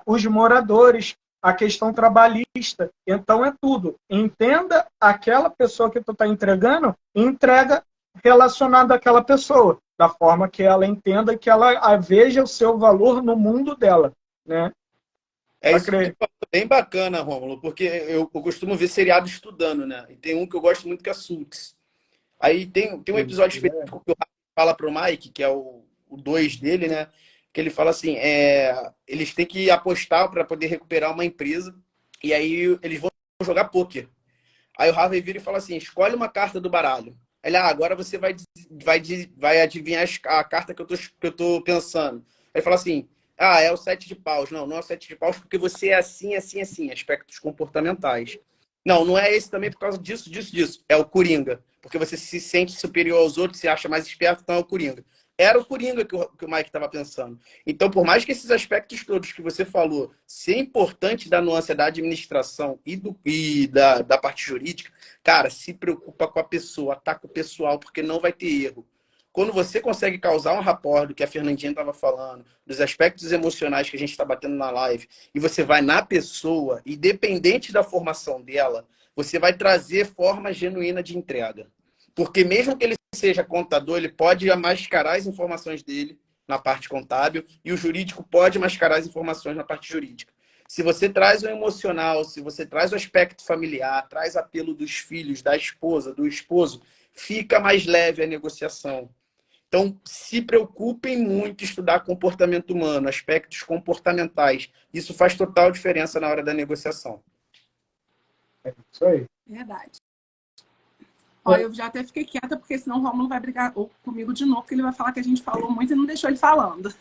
os moradores, a questão trabalhista. Então é tudo. Entenda aquela pessoa que tu está entregando, entrega relacionado àquela pessoa, da forma que ela entenda, que ela veja o seu valor no mundo dela, né? É isso que é bem bacana, Rômulo, porque eu costumo ver seriado estudando, né? E tem um que eu gosto muito que é Suits. Aí tem um episódio específico que o Rafa fala pro Mike, que é o 2 dele, né? Que ele fala assim, eles têm que apostar para poder recuperar uma empresa e aí eles vão jogar pôquer. Aí o Harvey vira e fala assim, escolhe uma carta do baralho. Ele, agora você vai adivinhar a carta que eu tô pensando. Ele fala assim, é o 7 de paus. Não, não é o 7 de paus porque você é assim, assim, assim. Aspectos comportamentais. Não, não é esse também por causa disso, disso, disso. É o Coringa. Porque você se sente superior aos outros, se acha mais esperto, então é o Coringa. Era o Coringa que o Mike estava pensando. Então, por mais que esses aspectos todos que você falou, ser importante da nuance da administração e da parte jurídica, cara, se preocupa com a pessoa, ataca o pessoal, porque não vai ter erro. Quando você consegue causar um rapport do que a Fernandinha estava falando, dos aspectos emocionais que a gente está batendo na live, e você vai na pessoa, independente da formação dela, você vai trazer forma genuína de entrega. Porque mesmo que ele seja contador, ele pode mascarar as informações dele na parte contábil e o jurídico pode mascarar as informações na parte jurídica. Se você traz o emocional, se você traz o aspecto familiar, traz apelo dos filhos, da esposa, do esposo, fica mais leve a negociação. Então, se preocupem muito em estudar comportamento humano, aspectos comportamentais. Isso faz total diferença na hora da negociação. É isso aí. Verdade. Ó, eu já até fiquei quieta, porque senão o Rômulo vai brigar comigo de novo, porque ele vai falar que a gente falou muito e não deixou ele falando.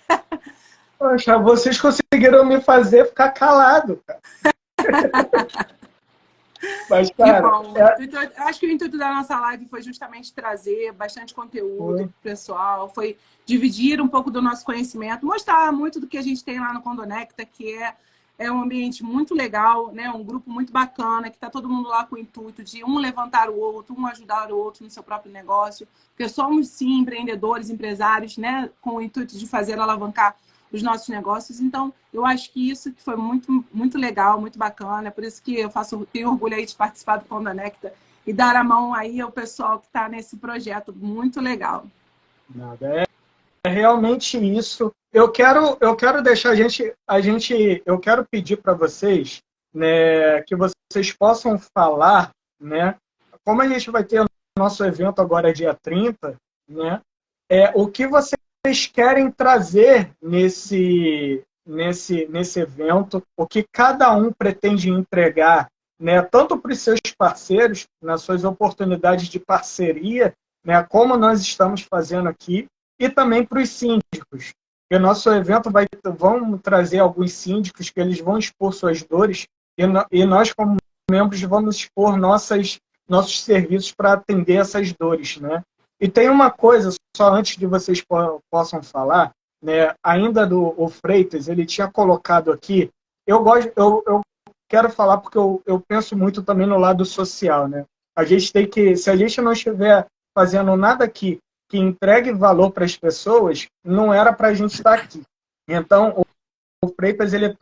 Poxa, vocês conseguiram me fazer ficar calado, cara. Mas, cara, Então, acho que o intuito da nossa live foi justamente trazer bastante conteúdo pro pessoal, foi dividir um pouco do nosso conhecimento, mostrar muito do que a gente tem lá no Condonecta, que é um ambiente muito legal, né? Um grupo muito bacana, que está todo mundo lá com o intuito de um levantar o outro, um ajudar o outro no seu próprio negócio, porque somos, sim, empreendedores, empresários, né? Com o intuito de fazer alavancar os nossos negócios. Então, eu acho que isso que foi muito, muito legal, muito bacana. Por isso que eu tenho orgulho aí de participar do Condonecta e dar a mão aí ao pessoal que está nesse projeto muito legal. Nada, é realmente isso. Eu quero deixar eu quero pedir para vocês, né, que vocês possam falar, né, como a gente vai ter o nosso evento agora dia 30, né, o que vocês querem trazer nesse evento, o que cada um pretende entregar, né, tanto para os seus parceiros, nas suas oportunidades de parceria, né, como nós estamos fazendo aqui, e também para os síndicos. O nosso evento vão trazer alguns síndicos que eles vão expor suas dores e nós, como membros, vamos expor nossos serviços para atender essas dores, né? E tem uma coisa, só antes de vocês possam falar, né? Ainda o Freitas, ele tinha colocado aqui, eu quero falar porque eu penso muito também no lado social, né? A gente tem que, se a gente não estiver fazendo nada aqui que entregue valor para as pessoas, não era para a gente estar aqui. Então, o Freitas, ele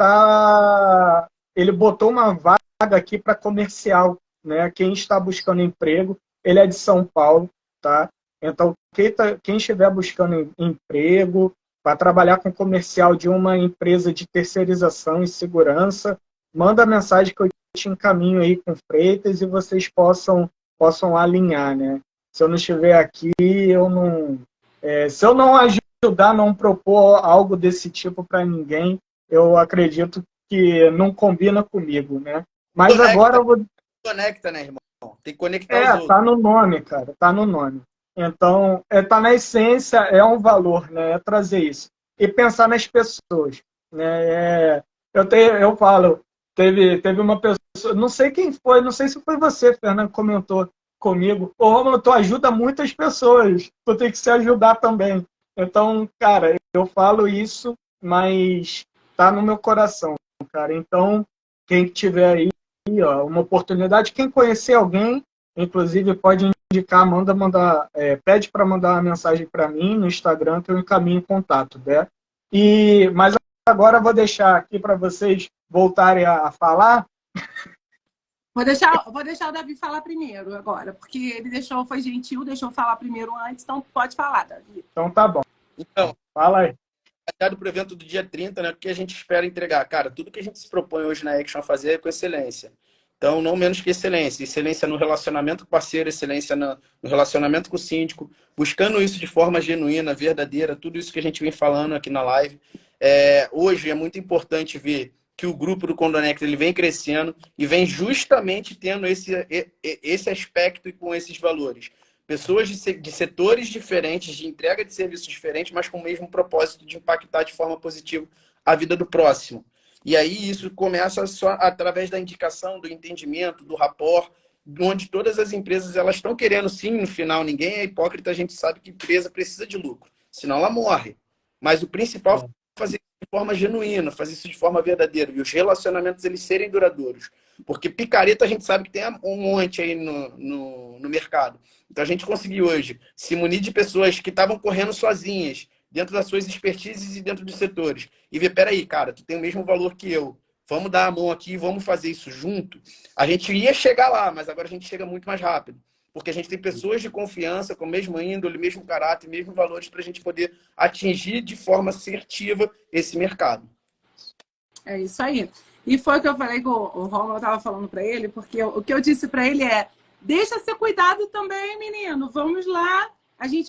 botou uma vaga aqui para comercial, né? Quem está buscando emprego, ele é de São Paulo, tá? Então, quem estiver buscando emprego, para trabalhar com comercial de uma empresa de terceirização e segurança, manda mensagem que eu te encaminho aí com o Freitas e vocês possam alinhar, né? Se eu não estiver aqui, se eu não ajudar, não propor algo desse tipo para ninguém, eu acredito que não combina comigo, né? Mas conecta, agora eu vou... Conecta, né, irmão? Tem que conectar os outros. Tá no nome, cara, tá no nome. Então, tá na essência, é um valor, né? É trazer isso. E pensar nas pessoas, né? Eu falo, teve uma pessoa, não sei quem foi, não sei se foi você, Fernando, comentou comigo, ô Rômulo, tu ajuda muitas pessoas, tu tem que se ajudar também. Então, cara, eu falo isso, mas tá no meu coração, cara. Então, quem tiver aí, ó, uma oportunidade, quem conhecer alguém, inclusive pode indicar, pede para mandar uma mensagem para mim no Instagram que eu encaminho em contato, né? Mas agora eu vou deixar aqui para vocês voltarem a falar. Vou deixar o Davi falar primeiro agora, porque ele foi gentil, deixou eu falar primeiro antes, então pode falar, Davi. Então tá bom. Então, Fala aí. para o evento do dia 30, né? Porque a gente espera entregar. Cara, tudo que a gente se propõe hoje na Action a fazer é com excelência. Então, não menos que excelência. Excelência no relacionamento com o parceiro, excelência no relacionamento com o síndico, buscando isso de forma genuína, verdadeira, tudo isso que a gente vem falando aqui na live. Hoje é muito importante ver que o grupo do Condonect ele vem crescendo e vem justamente tendo esse aspecto e com esses valores. Pessoas de setores diferentes, de entrega de serviços diferentes, mas com o mesmo propósito de impactar de forma positiva a vida do próximo. E aí isso começa só através da indicação, do entendimento, do rapport, onde todas as empresas elas estão querendo sim, no final, ninguém é hipócrita, a gente sabe que a empresa precisa de lucro, senão ela morre. Mas o principal é fazer isso de forma genuína, fazer isso de forma verdadeira, e os relacionamentos eles serem duradouros. Porque picareta a gente sabe que tem um monte aí no mercado. Então a gente conseguiu hoje se munir de pessoas que estavam correndo sozinhas, dentro das suas expertises e dentro dos setores. E ver, peraí, cara, tu tem o mesmo valor que eu. Vamos dar a mão aqui e vamos fazer isso junto. A gente ia chegar lá, mas agora a gente chega muito mais rápido. Porque a gente tem pessoas de confiança, com o mesmo índole, mesmo caráter, mesmo valores, para a gente poder atingir de forma assertiva esse mercado. É isso aí. E foi o que eu falei que o Romulo estava falando para ele, porque o que eu disse para ele é: deixa ser cuidado também, menino. Vamos lá.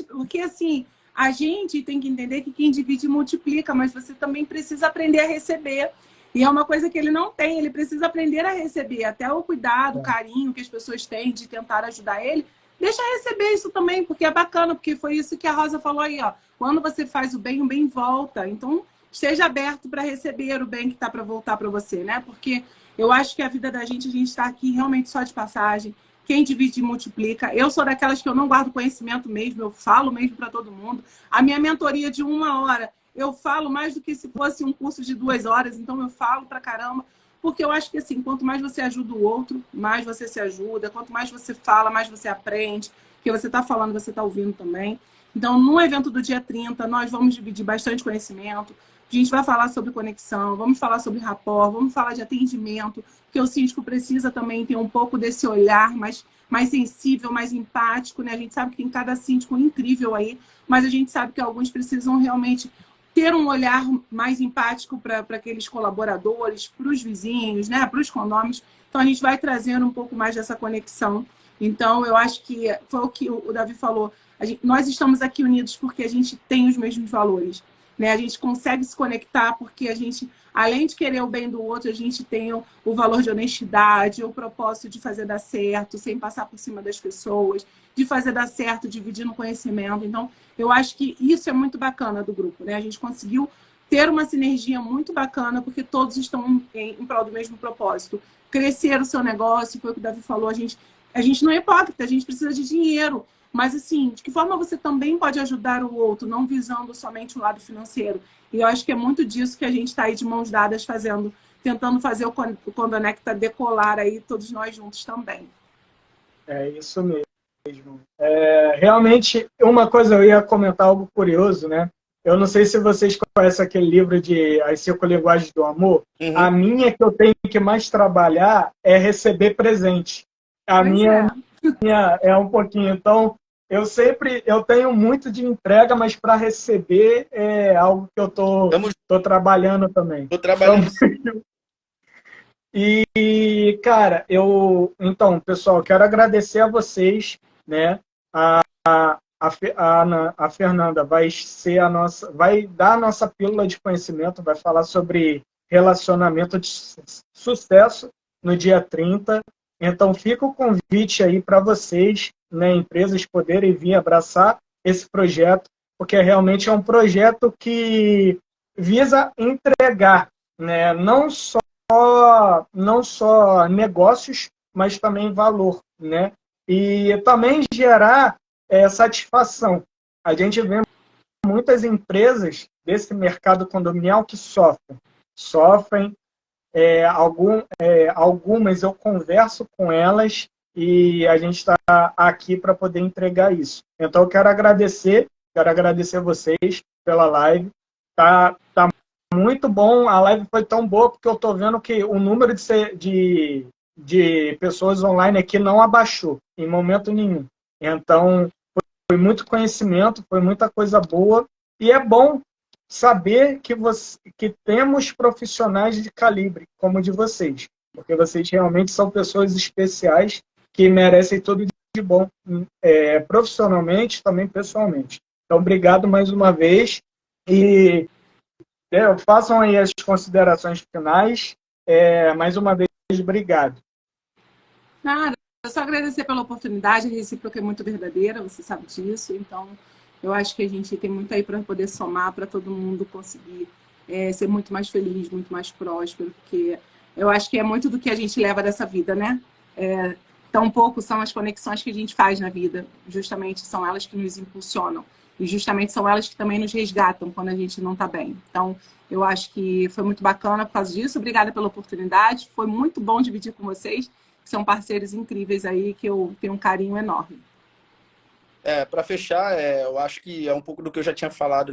Porque assim, a gente tem que entender que quem divide multiplica, mas você também precisa aprender a receber. E é uma coisa que ele não tem, ele precisa aprender a receber. Até o cuidado, o carinho que as pessoas têm de tentar ajudar ele, deixa receber isso também, porque é bacana, porque foi isso que a Rosa falou aí, ó. Quando você faz o bem volta. Então, esteja aberto para receber o bem que está para voltar para você, né? Porque eu acho que a vida da gente, a gente está aqui realmente só de passagem. Quem divide multiplica. Eu sou daquelas que eu não guardo conhecimento mesmo, eu falo mesmo para todo mundo. A minha mentoria de 1 hora, eu falo mais do que se fosse um curso de 2 horas, então eu falo pra caramba. Porque eu acho que assim, quanto mais você ajuda o outro, mais você se ajuda. Quanto mais você fala, mais você aprende. Porque você está falando, você está ouvindo também. Então, no evento do dia 30, nós vamos dividir bastante conhecimento. A gente vai falar sobre conexão, vamos falar sobre rapport, vamos falar de atendimento, porque o síndico precisa também ter um pouco desse olhar mais sensível, mais empático, né? A gente sabe que tem cada síndico incrível aí, mas a gente sabe que alguns precisam realmente ter um olhar mais empático para aqueles colaboradores, para os vizinhos, né? Para os condôminos. Então, a gente vai trazendo um pouco mais dessa conexão. Então, eu acho que foi o que o Davi falou. Nós estamos aqui unidos porque a gente tem os mesmos valores. Né? A gente consegue se conectar porque a gente, além de querer o bem do outro, a gente tem o valor de honestidade, o propósito de fazer dar certo, sem passar por cima das pessoas, de fazer dar certo, dividindo conhecimento. Então, eu acho que isso é muito bacana do grupo. Né? A gente conseguiu ter uma sinergia muito bacana porque todos estão em prol do mesmo propósito. Crescer o seu negócio, foi o que o Davi falou, a gente não é hipócrita, a gente precisa de dinheiro. Mas, assim, de que forma você também pode ajudar o outro, não visando somente o lado financeiro? E eu acho que é muito disso que a gente está aí de mãos dadas fazendo, tentando fazer o Condonecta decolar aí, todos nós juntos também. É isso mesmo. Realmente, uma coisa eu ia comentar algo curioso, né? Eu não sei se vocês conhecem aquele livro de As 5 Linguagens do Amor. Uhum. A minha que eu tenho que mais trabalhar é receber presente. A minha é um pouquinho. Então, eu tenho muito de entrega, mas para receber é algo que eu tô trabalhando também. Estou trabalhando. E, cara, então, pessoal, quero agradecer a vocês, né? A Fernanda vai dar a nossa pílula de conhecimento, vai falar sobre relacionamento de sucesso no dia 30. Então, fica o convite aí para vocês, né, empresas, poderem vir abraçar esse projeto, porque realmente é um projeto que visa entregar, né, não só negócios, mas também valor, né, e também gerar satisfação. A gente vê muitas empresas desse mercado condominial que sofrem. Algumas eu converso com elas e a gente está aqui para poder entregar isso. Então, eu quero agradecer a vocês pela live. Tá muito bom, a live foi tão boa porque eu estou vendo que o número de de pessoas online aqui não abaixou, em momento nenhum. Então, foi muito conhecimento, foi muita coisa boa, e é bom saber que temos profissionais de calibre, como o de vocês, porque vocês realmente são pessoas especiais que merecem tudo de bom, profissionalmente, também pessoalmente. Então, obrigado mais uma vez, e façam aí as considerações finais. Mais uma vez, obrigado. Nada, eu só agradecer pela oportunidade, a recíproca é muito verdadeira, você sabe disso, então eu acho que a gente tem muito aí para poder somar, para todo mundo conseguir ser muito mais feliz, muito mais próspero, porque eu acho que é muito do que a gente leva dessa vida, né? Tão pouco são as conexões que a gente faz na vida, justamente são elas que nos impulsionam, e justamente são elas que também nos resgatam quando a gente não está bem. Então, eu acho que foi muito bacana por causa disso, obrigada pela oportunidade, foi muito bom dividir com vocês, que são parceiros incríveis aí, que eu tenho um carinho enorme. Para fechar, eu acho que é um pouco do que eu já tinha falado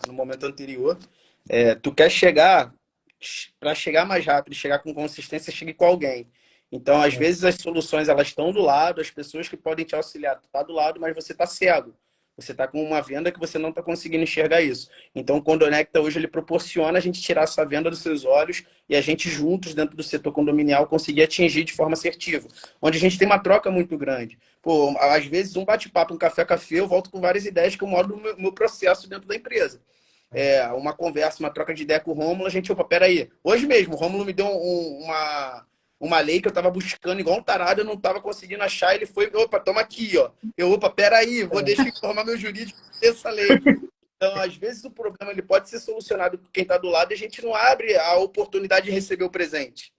no momento anterior. Tu quer chegar, para chegar mais rápido, chegar com consistência, chegue com alguém. Então, às vezes, as soluções elas estão do lado, as pessoas que podem te auxiliar estão do lado, mas você está cego. Você está com uma venda que você não está conseguindo enxergar isso. Então, o Condonecta hoje ele proporciona a gente tirar essa venda dos seus olhos e a gente juntos, dentro do setor condominial, conseguir atingir de forma assertiva. Onde a gente tem uma troca muito grande. Pô, às vezes, um bate-papo, um café, eu volto com várias ideias que eu moro no meu processo dentro da empresa. Uma conversa, uma troca de ideia com o Rômulo, a gente, opa, peraí. Hoje mesmo, o Rômulo me deu uma lei que eu tava buscando igual um tarado, eu não tava conseguindo achar, ele foi, opa, toma aqui, ó. Opa, peraí, vou deixar informar meu jurídico dessa lei. Então, às vezes, o problema ele pode ser solucionado por quem tá do lado e a gente não abre a oportunidade de receber o presente.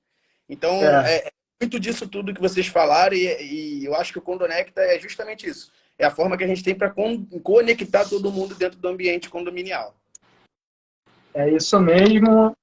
Então, é muito disso tudo que vocês falaram e eu acho que o Condonecta é justamente isso. É a forma que a gente tem para conectar todo mundo dentro do ambiente condominial. É isso mesmo.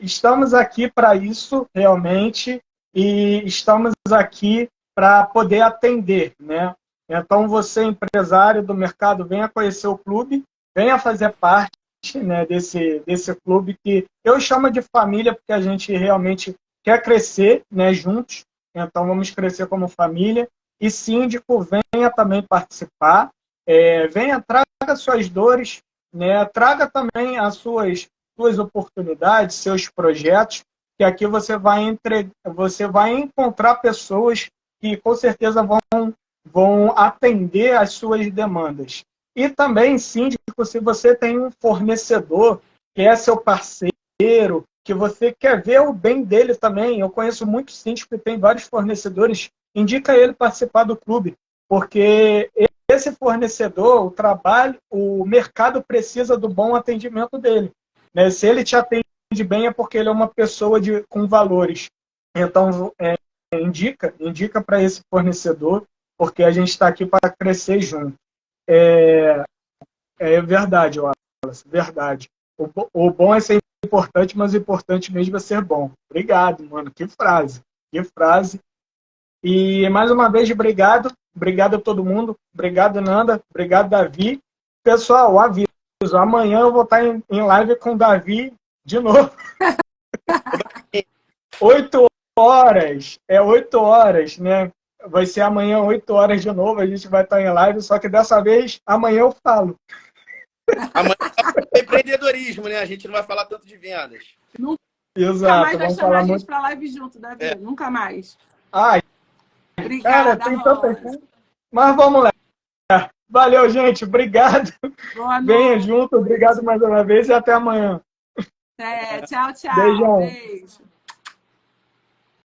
Estamos aqui para isso, realmente, e estamos aqui para poder atender, né? Então, você, empresário do mercado, venha conhecer o clube, venha fazer parte, né, desse clube que eu chamo de família, porque a gente realmente quer crescer, né, juntos. Então, vamos crescer como família. E síndico, venha também participar. Venha, traga suas dores, né? Traga também as suas oportunidades, seus projetos, que aqui você vai encontrar pessoas que com certeza vão atender às suas demandas. E também, síndico, se você tem um fornecedor que é seu parceiro, que você quer ver o bem dele também, eu conheço muitos síndicos que tem vários fornecedores, indica ele participar do clube, porque esse fornecedor, o mercado precisa do bom atendimento dele, né? Se ele te atende bem é porque ele é uma pessoa com valores. Então, indica para esse fornecedor, porque a gente está aqui para crescer junto. É verdade, Wallace, verdade. O bom é ser importante, mas o importante mesmo é ser bom. Obrigado, mano. Que frase. Que frase. E, mais uma vez, obrigado. Obrigado a todo mundo. Obrigado, Nanda. Obrigado, Davi. Pessoal, aviso. Amanhã eu vou estar em live com o Davi de novo. 8 horas. 8 horas, né? Vai ser amanhã 8 horas de novo. A gente vai estar em live, só que dessa vez, amanhã eu falo. Amanhã é empreendedorismo, né? A gente não vai falar tanto de vendas. Exato. Nunca mais vai chamar a gente para live junto, Davi. Nunca mais. Ai, obrigada, cara, tem tanta coisa. Mas vamos lá. Valeu, gente. Obrigado. Boa noite. Venha junto. Obrigado mais uma vez e até amanhã. Tchau, tchau. Beijão. Beijo.